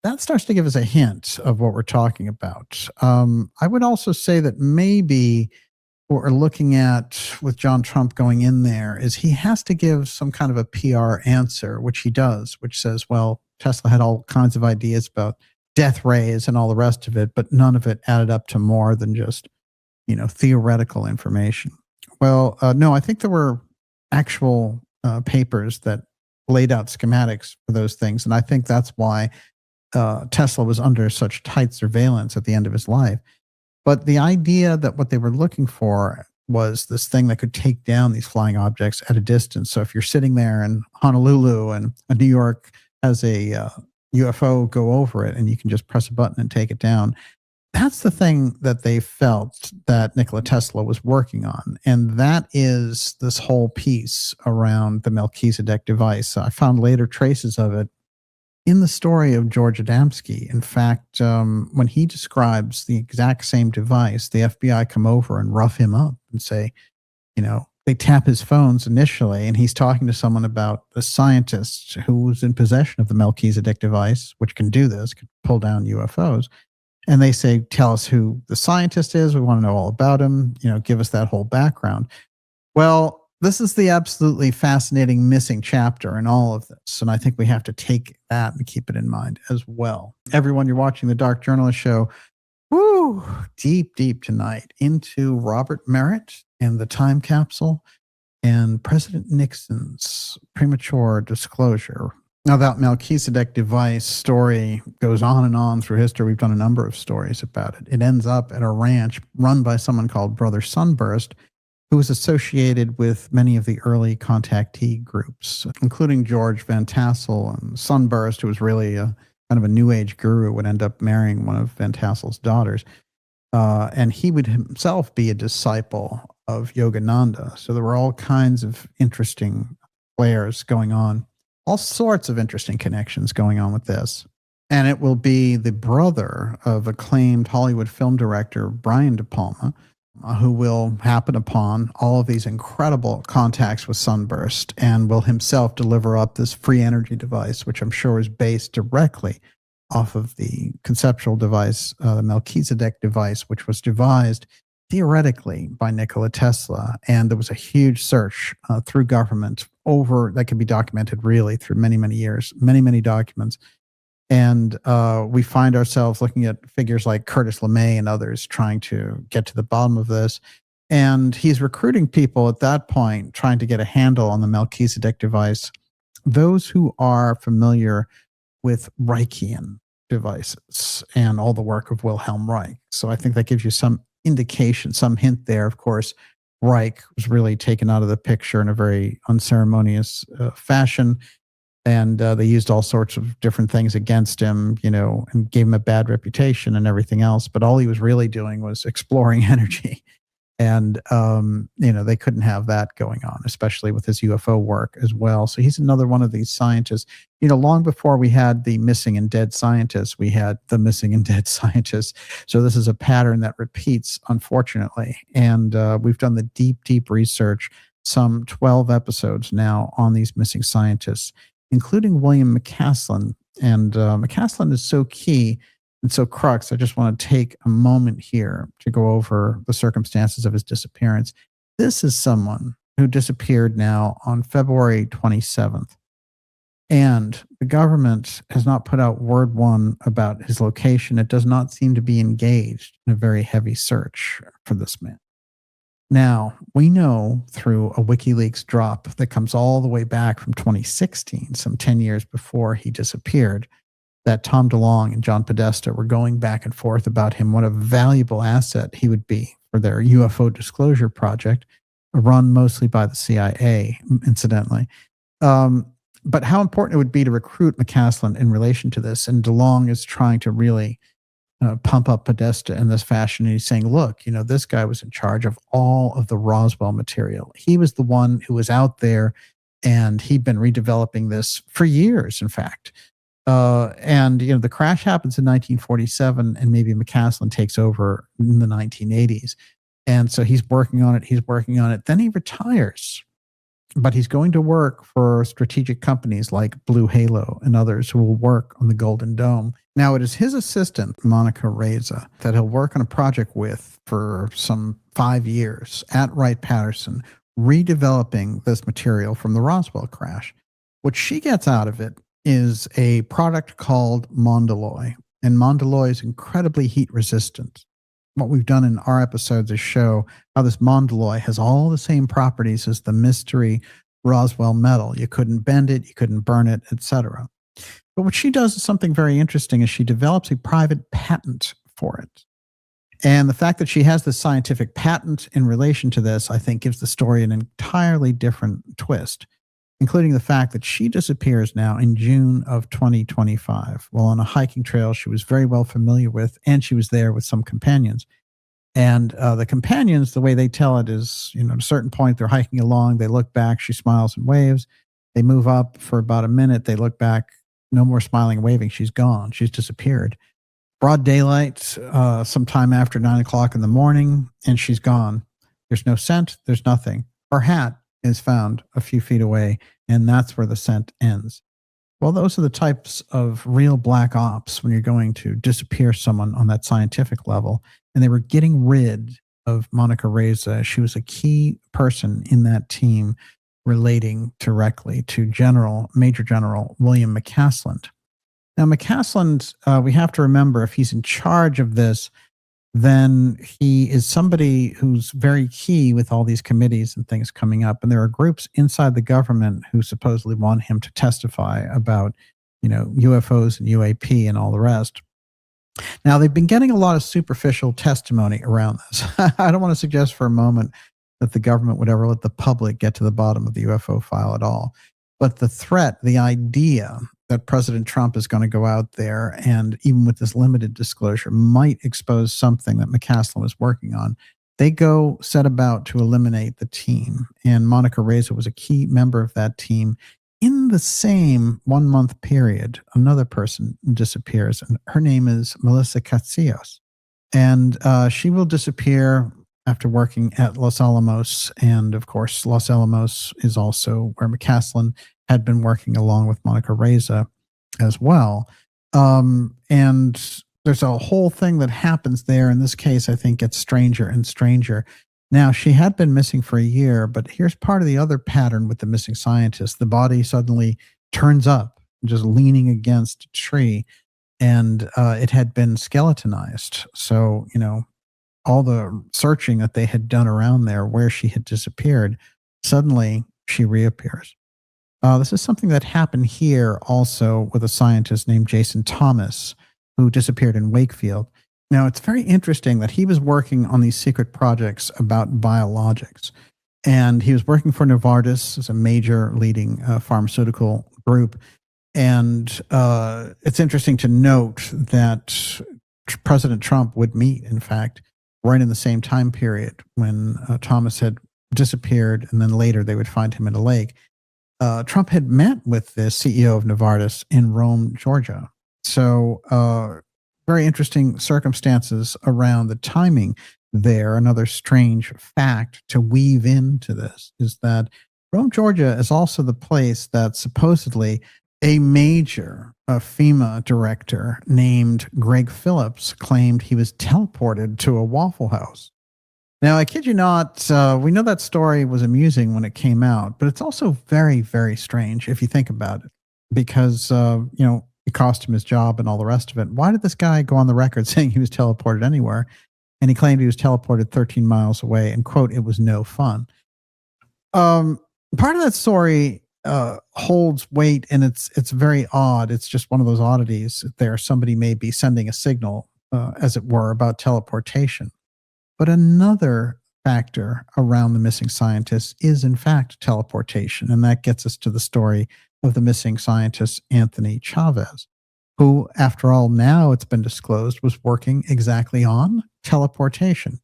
that starts to give us a hint of what we're talking about. I would also say that maybe what we're looking at with John Trump going in there is he has to give some kind of a PR answer, which he does, which says, well, Tesla had all kinds of ideas about death rays and all the rest of it, but none of it added up to more than just, theoretical information. Well, no, I think there were actual papers that laid out schematics for those things. And I think that's why Tesla was under such tight surveillance at the end of his life. But the idea that what they were looking for was this thing that could take down these flying objects at a distance. So if you're sitting there in Honolulu and New York has a UFO go over it and you can just press a button and take it down, that's the thing that they felt that Nikola Tesla was working on. And that is this whole piece around the Melchizedek device. I found later traces of it in the story of George Adamski. In fact, when he describes the exact same device, the FBI come over and rough him up and say, they tap his phones initially, and he's talking to someone about a scientist who was in possession of the Melchizedek device, which can do this, can pull down UFOs. And they say, tell us who the scientist is. We want to know all about him. Give us that whole background. Well, this is the absolutely fascinating missing chapter in all of this. And I think we have to take that and keep it in mind as well. Everyone, you're watching the Dark Journalist Show. Woo! Deep tonight into Robert Merritt and the time capsule and President Nixon's premature disclosure. Now, that Melchizedek device story goes on and on through history. We've done a number of stories about it. It ends up at a ranch run by someone called Brother Sunburst, who was associated with many of the early contactee groups, including George Van Tassel and Sunburst, who was really a kind of a New Age guru, would end up marrying one of Van Tassel's daughters. And he would himself be a disciple of Yogananda. So there were all kinds of interesting players going on. All sorts of interesting connections going on with this. And it will be the brother of acclaimed Hollywood film director Brian De Palma, who will happen upon all of these incredible contacts with Sunburst and will himself deliver up this free energy device, which I'm sure is based directly off of the conceptual device, the Melchizedek device, which was devised theoretically by Nikola Tesla. And there was a huge search through government that can be documented really through many years, many documents. And we find ourselves looking at figures like Curtis LeMay and others trying to get to the bottom of this. And he's recruiting people at that point, trying to get a handle on the Melchizedek device. Those who are familiar with Reichian devices and all the work of Wilhelm Reich. So I think that gives you some indication, some hint there. Of course, Reich was really taken out of the picture in a very unceremonious fashion. And they used all sorts of different things against him, and gave him a bad reputation and everything else. But all he was really doing was exploring energy. And, they couldn't have that going on, especially with his UFO work as well. So he's another one of these scientists. Long before we had the missing and dead scientists, we had the missing and dead scientists. So this is a pattern that repeats, unfortunately. And we've done the deep research, some 12 episodes now on these missing scientists, including William McCaslin. And McCaslin is so key and so crux. I just want to take a moment here to go over the circumstances of his disappearance. This is someone who disappeared now on February 27th. And the government has not put out word one about his location. It does not seem to be engaged in a very heavy search for this man. Now, we know through a WikiLeaks drop that comes all the way back from 2016, some 10 years before he disappeared, that Tom DeLonge and John Podesta were going back and forth about him, what a valuable asset he would be for their UFO Disclosure Project, run mostly by the CIA, incidentally. But how important it would be to recruit McCaslin in relation to this. And DeLonge is trying to really pump up Podesta in this fashion. And he's saying, look, this guy was in charge of all of the Roswell material. He was the one who was out there, and he'd been redeveloping this for years, in fact. And the crash happens in 1947, and maybe McCaslin takes over in the 1980s. And so he's working on it. Then he retires. But he's going to work for strategic companies like Blue Halo and others who will work on the Golden Dome. Now, it is his assistant, Monica Reza, that he'll work on a project with for some 5 years at Wright-Patterson, redeveloping this material from the Roswell crash. What she gets out of it is a product called Mondelloy. And Mondelloy is incredibly heat resistant. What we've done in our episodes is show how this Mondelloy has all the same properties as the mystery Roswell metal. You couldn't bend it, you couldn't burn it, etc. But what she does is something very interesting, is she develops a private patent for it. And the fact that she has this scientific patent in relation to this, I think, gives the story an entirely different twist, including the fact that she disappears now in June of 2025 while on a hiking trail she was very well familiar with, and she was there with some companions. And the companions, the way they tell it is, at a certain point, they're hiking along, they look back, she smiles and waves, they move up for about a minute, they look back, no more smiling and waving, she's gone, she's disappeared. Broad daylight, sometime after 9 o'clock in the morning, and she's gone. There's no scent, there's nothing. Her hat is found a few feet away, and that's where the scent ends. Well, those are the types of real black ops when you're going to disappear someone on that scientific level. And they were getting rid of Monica Reza. She was a key person in that team relating directly to Major General William McCasland. Now, McCasland, we have to remember, if he's in charge of this, then he is somebody who's very key with all these committees and things coming up. And there are groups inside the government who supposedly want him to testify about, UFOs and UAP and all the rest. Now, they've been getting a lot of superficial testimony around this. I don't want to suggest for a moment that the government would ever let the public get to the bottom of the UFO file at all. But the threat, the idea that President Trump is going to go out there and, even with this limited disclosure, might expose something that McCasland was working on, they set about to eliminate the team. And Monica Reza was a key member of that team. In the same 1 month period, another person disappears, and her name is Melissa Katzios. And she will disappear after working at Los Alamos. And of course, Los Alamos is also where McCasland had been working along with Monica Reza as well. And there's a whole thing that happens there. In this case, I think gets stranger and stranger. Now, she had been missing for a year, but here's part of the other pattern with the missing scientist. The body suddenly turns up, just leaning against a tree, and it had been skeletonized. So, all the searching that they had done around there where she had disappeared, suddenly she reappears. This is something that happened here also with a scientist named Jason Thomas, who disappeared in Wakefield. Now, it's very interesting that he was working on these secret projects about biologics. And he was working for Novartis as a major leading pharmaceutical group. And it's interesting to note that President Trump would meet, in fact, right in the same time period when Thomas had disappeared, and then later they would find him in a lake. Trump had met with the CEO of Novartis in Rome, Georgia. So very interesting circumstances around the timing there. Another strange fact to weave into this is that Rome, Georgia is also the place that supposedly a major FEMA director named Greg Phillips claimed he was teleported to a Waffle House. Now, I kid you not, we know that story was amusing when it came out, but it's also very, very strange if you think about it, because, it cost him his job and all the rest of it. Why did this guy go on the record saying he was teleported anywhere? And he claimed he was teleported 13 miles away and, quote, it was no fun. Part of that story holds weight, and it's very odd. It's just one of those oddities there. Somebody may be sending a signal, as it were, about teleportation. But another factor around the missing scientists is, in fact, teleportation. And that gets us to the story of the missing scientist, Anthony Chavez, who, after all, now it's been disclosed, was working exactly on teleportation.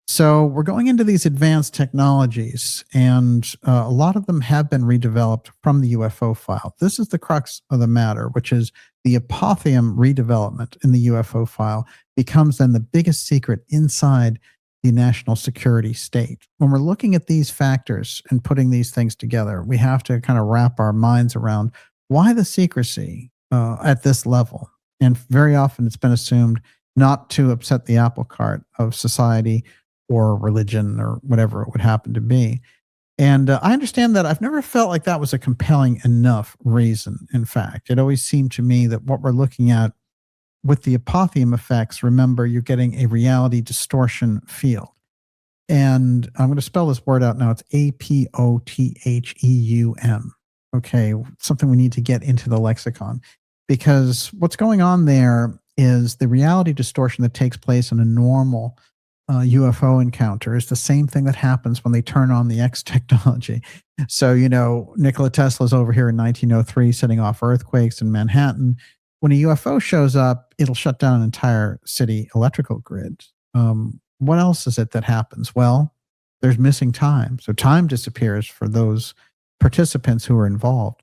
So we're going into these advanced technologies, and a lot of them have been redeveloped from the UFO file. This is the crux of the matter, which is the Apotheum redevelopment in the UFO file becomes then the biggest secret inside the national security state. When we're looking at these factors and putting these things together, we have to kind of wrap our minds around why the secrecy at this level. And very often it's been assumed not to upset the apple cart of society or religion or whatever it would happen to be. And I understand that. I've never felt like that was a compelling enough reason. In fact, it always seemed to me that what we're looking at with the Apotheum effects, remember, you're getting a reality distortion field. And I'm going to spell this word out now. It's Apotheum. Okay, something we need to get into the lexicon. Because what's going on there is the reality distortion that takes place in a normal UFO encounter is the same thing that happens when they turn on the X technology. So, Nikola Tesla's over here in 1903 setting off earthquakes in Manhattan. When a UFO shows up, it'll shut down an entire city electrical grid. What else is it that happens? Well, there's missing time. So time disappears for those participants who are involved.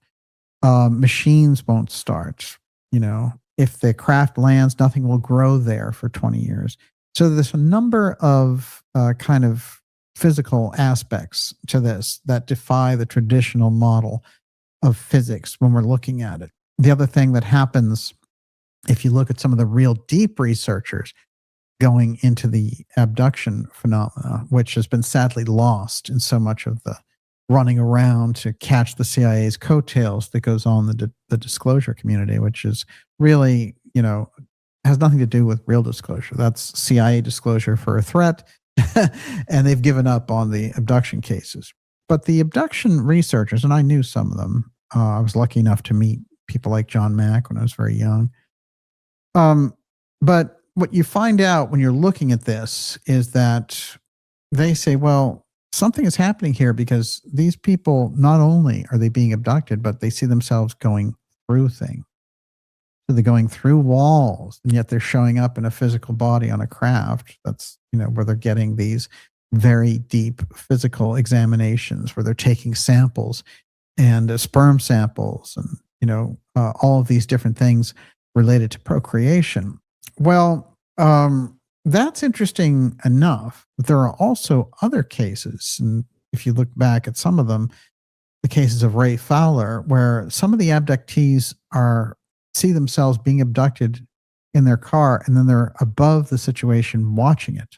Machines won't start. If the craft lands, nothing will grow there for 20 years. So there's a number of kind of physical aspects to this that defy the traditional model of physics when we're looking at it. the other thing that happens, if you look at some of the real deep researchers going into the abduction phenomena, which has been sadly lost in so much of the running around to catch the CIA's coattails that goes on the disclosure community, which is really, has nothing to do with real disclosure. That's CIA disclosure for a threat, and they've given up on the abduction cases. But the abduction researchers, and I knew some of them, I was lucky enough to meet people like John Mack when I was very young. But what you find out when you're looking at this is that they say, well, something is happening here because these people, not only are they being abducted, but they see themselves going through things. So they're going through walls, and yet they're showing up in a physical body on a craft. That's, where they're getting these very deep physical examinations, where they're taking samples and sperm samples and, all of these different things related to procreation. Well, that's interesting enough. But there are also other cases, and if you look back at some of them, the cases of Ray Fowler, where some of the abductees see themselves being abducted in their car, and then they're above the situation watching it.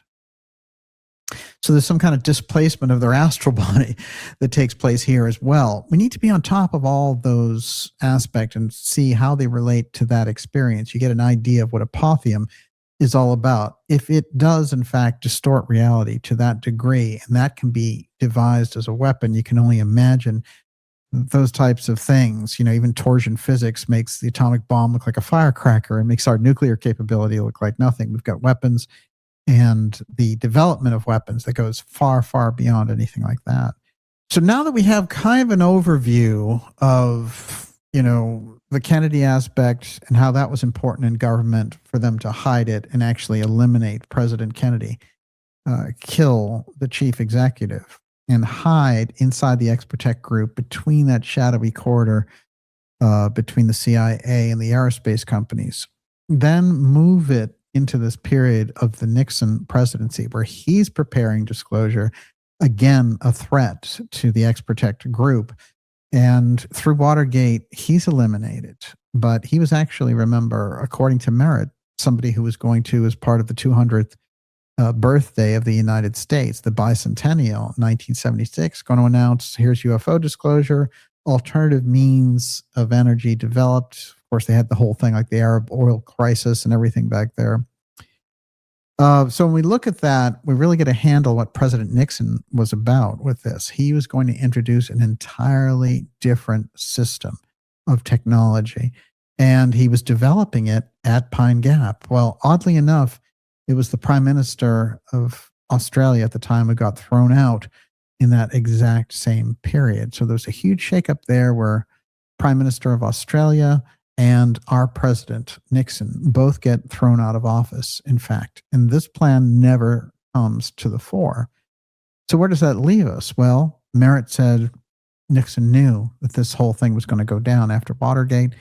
So there's some kind of displacement of their astral body that takes place here as well. We need to be on top of all those aspects and see how they relate to that experience. You get an idea of what Apotheum is all about. If it does, in fact, distort reality to that degree, and that can be devised as a weapon, you can only imagine those types of things. Even torsion physics makes the atomic bomb look like a firecracker and makes our nuclear capability look like nothing. We've got weapons and the development of weapons that goes far, far beyond anything like that. So now that we have kind of an overview of, the Kennedy aspect and how that was important in government for them to hide it and actually eliminate President Kennedy, kill the chief executive, and hide inside the XTECH group between that shadowy corridor between the CIA and the aerospace companies, then move it into this period of the Nixon presidency where he's preparing disclosure, again, a threat to the XTECH group. And through Watergate, he's eliminated. But he was actually, remember, according to Merritt, somebody who was going to, as part of the 200th birthday of the United States, the bicentennial, 1976, going to announce, here's UFO disclosure, alternative means of energy developed. Of course, they had the whole thing like the Arab oil crisis and everything back there. So when we look at that, we really get a handle what President Nixon was about with this. He was going to introduce an entirely different system of technology, and he was developing it at Pine Gap. Well, oddly enough, it was the Prime Minister of Australia at the time who got thrown out in that exact same period. So there's a huge shakeup there where Prime Minister of Australia and our President Nixon both get thrown out of office, in fact. And this plan never comes to the fore. So where does that leave us? Well, Merritt said Nixon knew that this whole thing was going to go down after Watergate.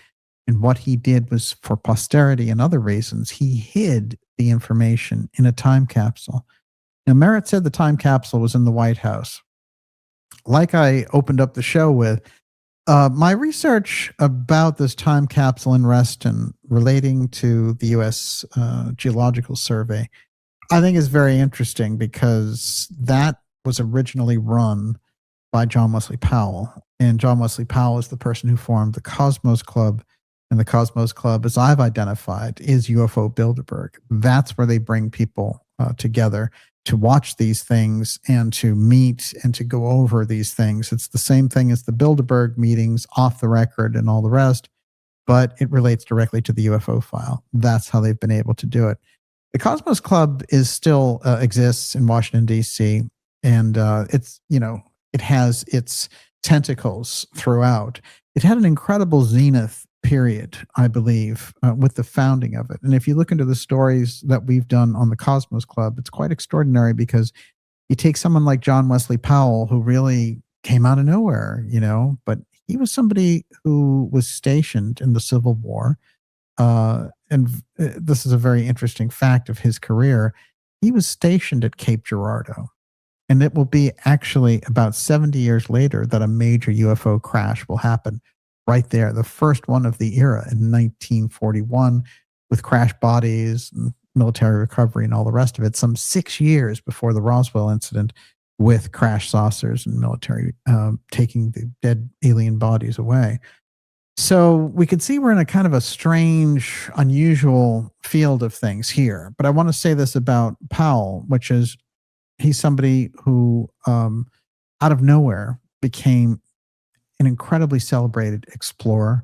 And what he did was, for posterity and other reasons, he hid the information in a time capsule. Now, Merritt said the time capsule was in the White House. Like I opened up the show with, my research about this time capsule in Reston relating to the U.S. Geological Survey, I think is very interesting because that was originally run by John Wesley Powell. And John Wesley Powell is the person who formed the Cosmos Club. And the Cosmos Club, as I've identified, is UFO Bilderberg. That's where they bring people together to watch these things and to meet and to go over these things. It's the same thing as the Bilderberg meetings, off the record and all the rest, but it relates directly to the UFO file. That's how they've been able to do it. The Cosmos Club is still exists in Washington, D.C., and it has its tentacles throughout. It had an incredible zenith period, I believe, with the founding of it. And if you look into the stories that we've done on the Cosmos Club, it's quite extraordinary because you take someone like John Wesley Powell, who really came out of nowhere, but he was somebody who was stationed in the Civil War. And this is a very interesting fact of his career. He was stationed at Cape Girardeau. And it will be actually about 70 years later that a major UFO crash will happen right there, the first one of the era in 1941 with crash bodies and military recovery and all the rest of it, some 6 years before the Roswell incident with crash saucers and military taking the dead alien bodies away. So we could see we're in a kind of a strange, unusual field of things here. But I want to say this about Powell, which is he's somebody who out of nowhere became an incredibly celebrated explorer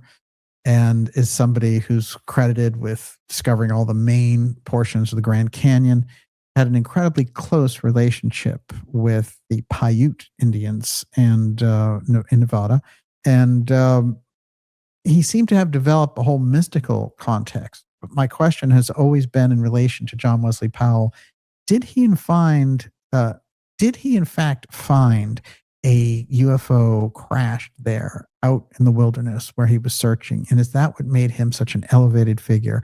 and is somebody who's credited with discovering all the main portions of the Grand Canyon, had an incredibly close relationship with the Paiute Indians and in Nevada. And he seemed to have developed a whole mystical context. But my question has always been in relation to John Wesley Powell. Did he in fact find a UFO crashed there out in the wilderness where he was searching? And is that what made him such an elevated figure?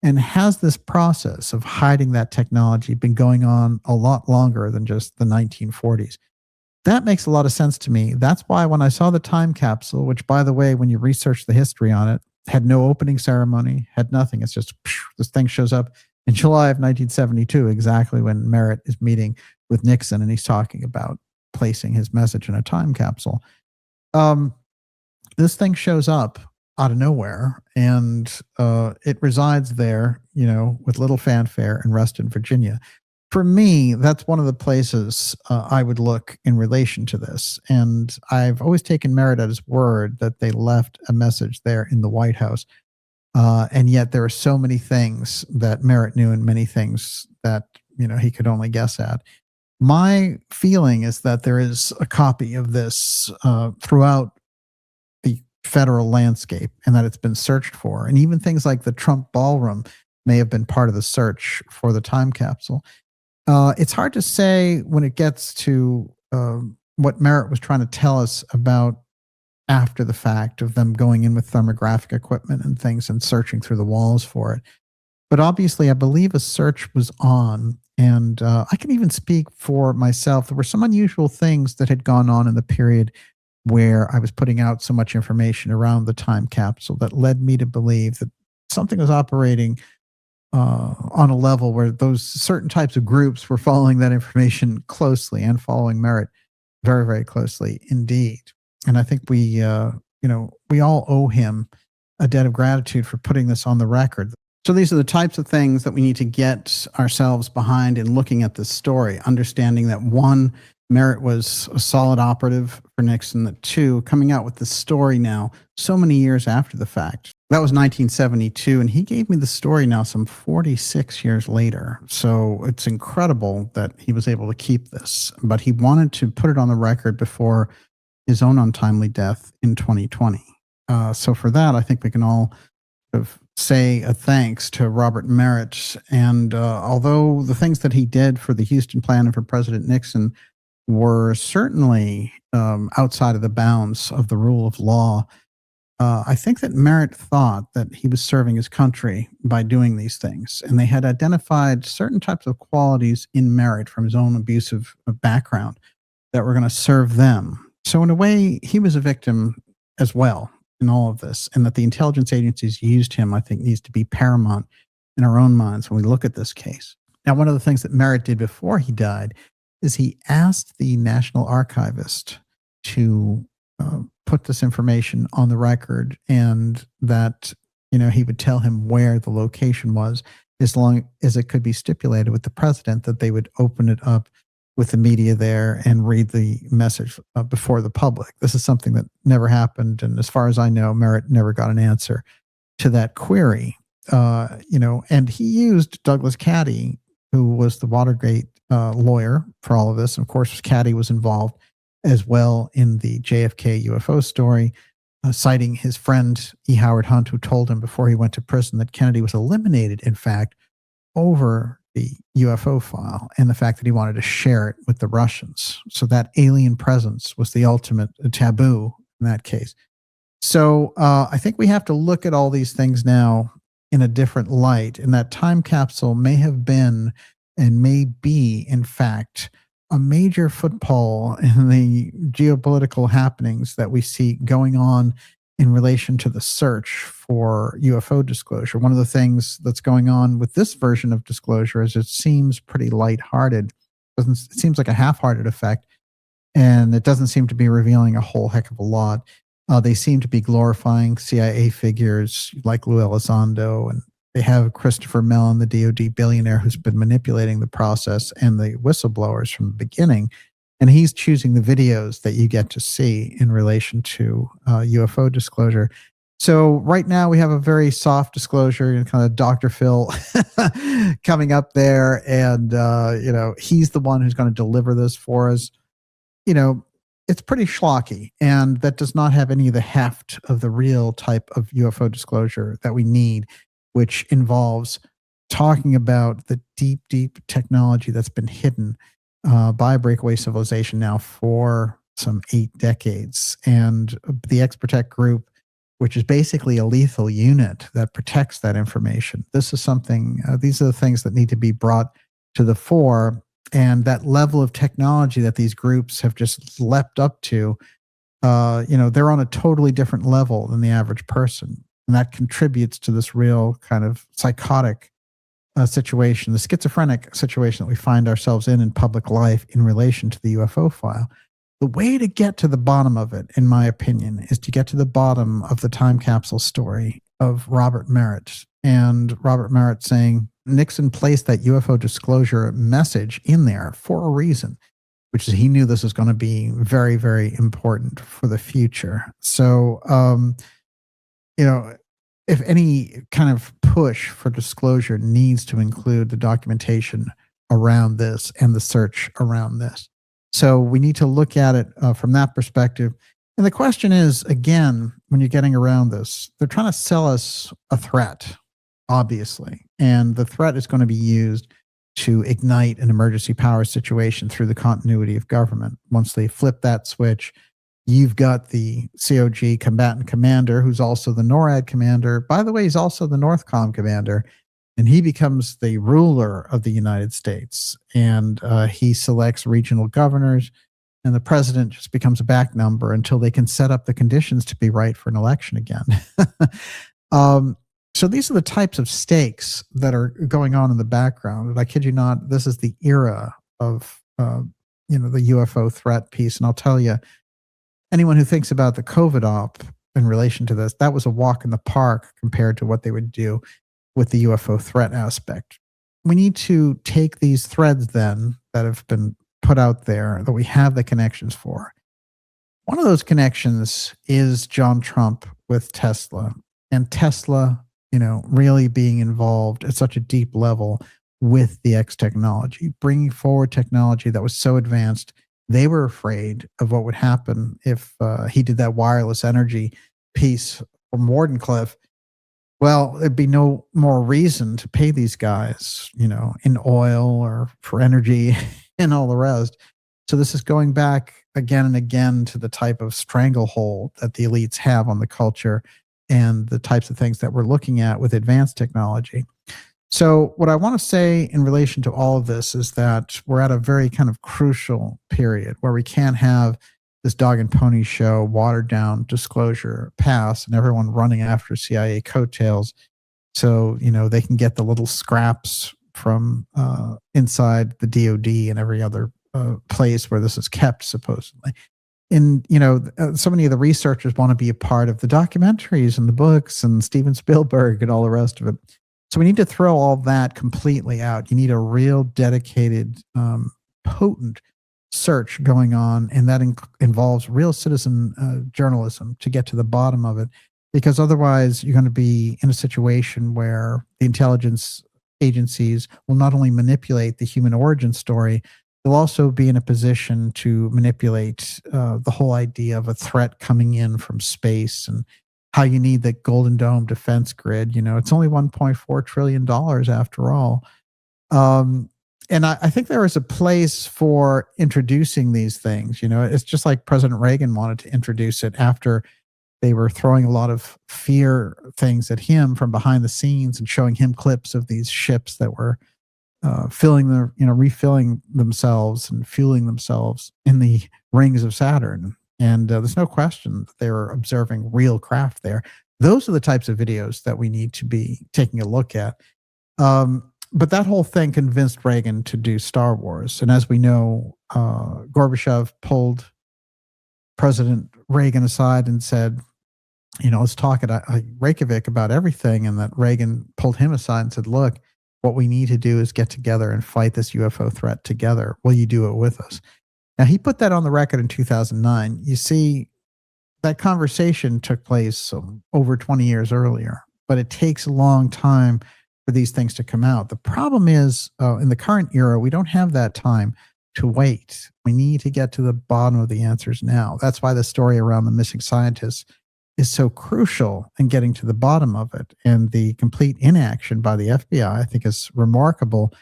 And has this process of hiding that technology been going on a lot longer than just the 1940s? That makes a lot of sense to me. That's why when I saw the time capsule, which, by the way, when you research the history on it, had no opening ceremony, had nothing. It's just this thing shows up in July of 1972, exactly when Merritt is meeting with Nixon, and he's talking about placing his message in a time capsule. This thing shows up out of nowhere, and it resides there, with little fanfare in Reston, Virginia. For me, that's one of the places I would look in relation to this. And I've always taken Merritt at his word that they left a message there in the White House. And yet there are so many things that Merritt knew and many things that, he could only guess at. My feeling is that there is a copy of this throughout the federal landscape and that it's been searched for. And even things like the Trump Ballroom may have been part of the search for the time capsule. It's hard to say when it gets to what Merritt was trying to tell us about after the fact of them going in with thermographic equipment and things and searching through the walls for it. But obviously, I believe a search was on. And I can even speak for myself. There were some unusual things that had gone on in the period where I was putting out so much information around the time capsule that led me to believe that something was operating on a level where those certain types of groups were following that information closely and following Merritt very, very closely indeed. And I think we all owe him a debt of gratitude for putting this on the record. So these are the types of things that we need to get ourselves behind in looking at this story, understanding that one, Merritt was a solid operative for Nixon, that two, coming out with this story now so many years after the fact. That was 1972, and he gave me the story now some 46 years later. So it's incredible that he was able to keep this, but he wanted to put it on the record before his own untimely death in 2020. So for that, I think we can all sort of say a thanks to Robert Merritt. And although the things that he did for the Houston plan and for President Nixon were certainly outside of the bounds of the rule of law, I think that Merritt thought that he was serving his country by doing these things. And they had identified certain types of qualities in Merritt from his own abusive background that were going to serve them. So in a way, he was a victim as well in all of this. And that the intelligence agencies used him, I think, needs to be paramount in our own minds when we look at this case. Now, one of the things that Merritt did before he died is he asked the National Archivist to put this information on the record, and that, he would tell him where the location was, as long as it could be stipulated with the president that they would open it up with the media there and read the message before the public. This is something that never happened. And as far as I know, Merritt never got an answer to that query. And he used Douglas Caddy, who was the Watergate lawyer for all of this. And of course, Caddy was involved as well in the JFK UFO story, citing his friend E. Howard Hunt, who told him before he went to prison that Kennedy was eliminated, in fact, over the UFO file and the fact that he wanted to share it with the Russians. So that alien presence was the ultimate taboo in that case. So I think we have to look at all these things now in a different light. And that time capsule may have been and may be, in fact, a major football in the geopolitical happenings that we see going on in relation to the search for UFO disclosure. One of the things that's going on with this version of disclosure is it seems pretty lighthearted. It seems like a half-hearted effect, and it doesn't seem to be revealing a whole heck of a lot. They seem to be glorifying CIA figures like Lou Elizondo, and they have Christopher Mellon, the DoD billionaire who's been manipulating the process, and the whistleblowers from the beginning. And he's choosing the videos that you get to see in relation to UFO disclosure. So right now we have a very soft disclosure, kind of Dr. Phil coming up there. And, he's the one who's going to deliver this for us. It's pretty schlocky, and that does not have any of the heft of the real type of UFO disclosure that we need, which involves talking about the deep, deep technology that's been hidden by breakaway civilization now for some 8 decades. And the XTECH group, which is basically a lethal unit that protects that information. This is something, these are the things that need to be brought to the fore. And that level of technology that these groups have just leapt up to, they're on a totally different level than the average person. And that contributes to this real kind of psychotic situation, the schizophrenic situation that we find ourselves in public life in relation to the UFO file. The way to get to the bottom of it, in my opinion, is to get to the bottom of the time capsule story of Robert Merritt. And Robert Merritt saying Nixon placed that UFO disclosure message in there for a reason, which is he knew this was going to be very, very important for the future. So, if any kind of push for disclosure needs to include the documentation around this and the search around this. So we need to look at it from that perspective. And the question is, again, when you're getting around this, they're trying to sell us a threat, obviously. And the threat is going to be used to ignite an emergency power situation through the continuity of government. Once they flip that switch, you've got the COG combatant commander, who's also the NORAD commander. By the way, he's also the NORTHCOM commander, and he becomes the ruler of the United States. And he selects regional governors, and the president just becomes a back number until they can set up the conditions to be right for an election again. So these are the types of stakes that are going on in the background. And I kid you not, this is the era of the UFO threat piece. And I'll tell you, anyone who thinks about the COVID op in relation to this, that was a walk in the park compared to what they would do with the UFO threat aspect. We need to take these threads then that have been put out there that we have the connections for. One of those connections is John Trump with Tesla, and Tesla, really being involved at such a deep level with the X technology, bringing forward technology that was so advanced. They were afraid of what would happen if he did that wireless energy piece from Wardenclyffe. Well, there'd be no more reason to pay these guys, in oil or for energy and all the rest. So this is going back again and again to the type of stranglehold that the elites have on the culture and the types of things that we're looking at with advanced technology. So what I want to say in relation to all of this is that we're at a very kind of crucial period where we can't have this dog and pony show, watered down disclosure pass and everyone running after CIA coattails. So, they can get the little scraps from inside the DOD and every other place where this is kept, supposedly. And, so many of the researchers want to be a part of the documentaries and the books and Steven Spielberg and all the rest of it. So we need to throw all that completely out. You need a real dedicated, potent search going on, and that involves real citizen journalism to get to the bottom of it, because otherwise you're going to be in a situation where the intelligence agencies will not only manipulate the human origin story, they'll also be in a position to manipulate the whole idea of a threat coming in from space and how you need the Golden Dome defense grid. It's only $1.4 trillion after all. And I think there is a place for introducing these things. It's just like President Reagan wanted to introduce it after they were throwing a lot of fear things at him from behind the scenes and showing him clips of these ships that were refilling themselves and fueling themselves in the rings of Saturn. And there's no question that they were observing real craft there. Those are the types of videos that we need to be taking a look at. But that whole thing convinced Reagan to do Star Wars. And as we know, Gorbachev pulled President Reagan aside and said, let's talk at Reykjavik about everything. And that Reagan pulled him aside and said, look, what we need to do is get together and fight this UFO threat together. Will you do it with us? Now, he put that on the record in 2009. You see, that conversation took place over 20 years earlier, but it takes a long time for these things to come out. The problem is, in the current era, we don't have that time to wait. We need to get to the bottom of the answers now. That's why the story around the missing scientists is so crucial in getting to the bottom of it. And the complete inaction by the FBI, I think, is remarkable.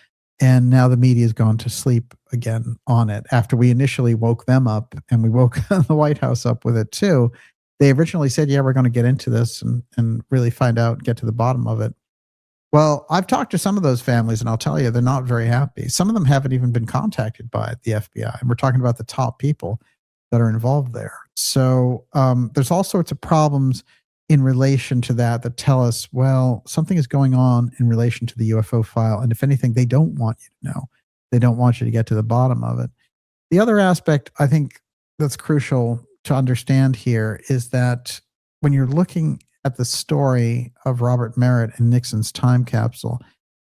And now the media has gone to sleep again on it. After we initially woke them up, and we woke the White House up with it too. They originally said, yeah, we're going to get into this and really find out, get to the bottom of it. Well, I've talked to some of those families, and I'll tell you, they're not very happy. Some of them haven't even been contacted by the FBI. And we're talking about the top people that are involved there. So there's all sorts of problems in relation to that tell us, well, something is going on in relation to the UFO file. And if anything, they don't want you to know. They don't want you to get to the bottom of it. The other aspect I think that's crucial to understand here is that when you're looking at the story of Robert Merritt and Nixon's time capsule,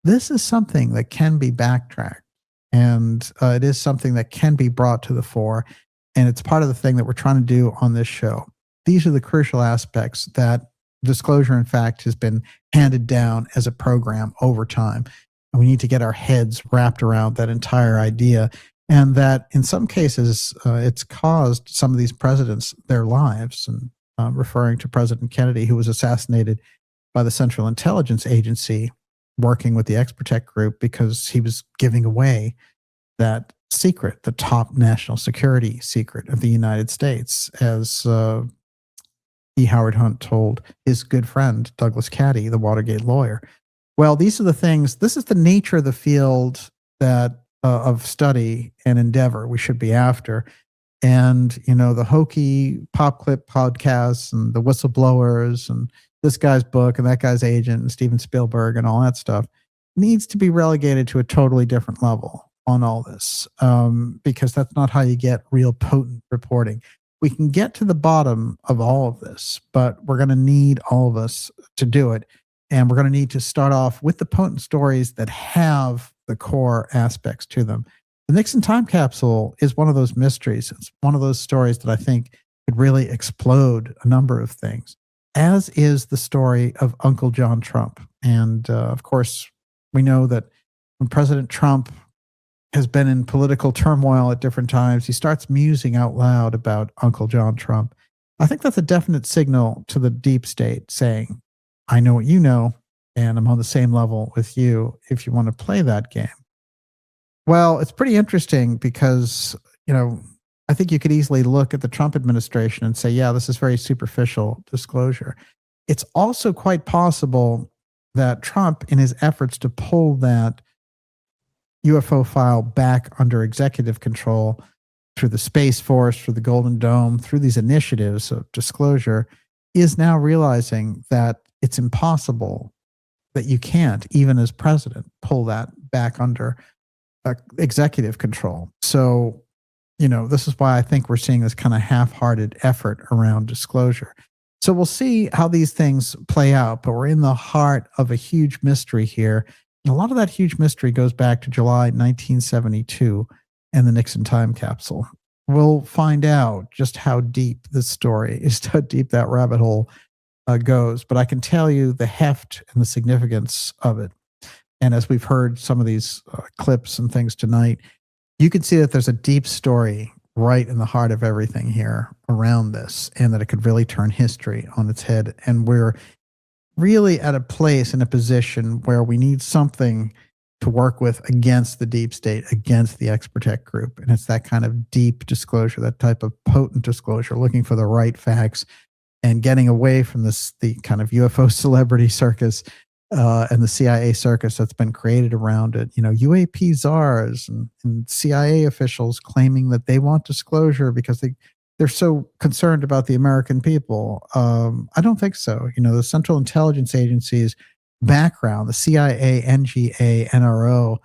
this is something that can be backtracked. And it is something that can be brought to the fore. And it's part of the thing that we're trying to do on this show. These are the crucial aspects that Disclosure, in fact, has been handed down as a program over time. And we need to get our heads wrapped around that entire idea. And that in some cases, it's caused some of these presidents their lives. And referring to President Kennedy, who was assassinated by the Central Intelligence Agency, working with the XTECH group because he was giving away that secret, the top national security secret of the United States, as E. Howard Hunt told his good friend, Douglas Caddy, the Watergate lawyer. Well, these are the things, this is the nature of the field that of study and endeavor we should be after. And, the hokey pop clip podcasts and the whistleblowers and this guy's book and that guy's agent and Steven Spielberg and all that stuff needs to be relegated to a totally different level on all this, because that's not how you get real potent reporting. We can get to the bottom of all of this, but we're going to need all of us to do it. And we're going to need to start off with the potent stories that have the core aspects to them. The Nixon time capsule is one of those mysteries. It's one of those stories that I think could really explode a number of things, as is the story of Uncle John Trump. And of course, we know that when President Trump has been in political turmoil at different times, he starts musing out loud about Uncle John Trump. I think that's a definite signal to the deep state saying, I know what you know, and I'm on the same level with you if you want to play that game. Well, it's pretty interesting because, I think you could easily look at the Trump administration and say, yeah, this is very superficial disclosure. It's also quite possible that Trump, in his efforts to pull that UFO file back under executive control through the Space Force, through the Golden Dome, through these initiatives of disclosure, is now realizing that it's impossible, that you can't, even as president, pull that back under executive control. So, this is why I think we're seeing this kind of half-hearted effort around disclosure. So we'll see how these things play out, but we're in the heart of a huge mystery here. And a lot of that huge mystery goes back to July 1972 and the Nixon time capsule. We'll find out just how deep this story is, how deep that rabbit hole goes. But I can tell you the heft and the significance of it. And as we've heard some of these clips and things tonight, you can see that there's a deep story right in the heart of everything here around this, and that it could really turn history on its head. And we're really at a place, in a position where we need something to work with against the deep state, against the XTECH group. And it's that kind of deep disclosure, that type of potent disclosure, looking for the right facts and getting away from the kind of UFO celebrity circus and the CIA circus that's been created around it. UAP czars and CIA officials claiming that they want disclosure because they're they're so concerned about the American people. I don't think so. You know, the Central Intelligence Agency's background, the CIA, NGA, NRO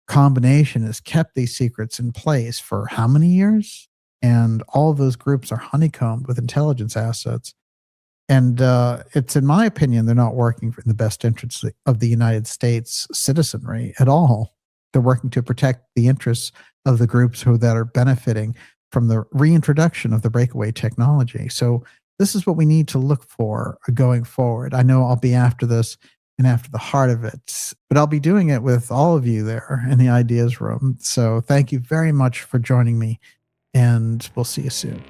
combination has kept these secrets in place for how many years? And all of those groups are honeycombed with intelligence assets. And it's, in my opinion, they're not working in the best interests of the United States citizenry at all. They're working to protect the interests of the groups that are benefiting from the reintroduction of the breakaway technology. So this is what we need to look for going forward. I know I'll be after this and after the heart of it, but I'll be doing it with all of you there in the ideas room. So thank you very much for joining me, and we'll see you soon.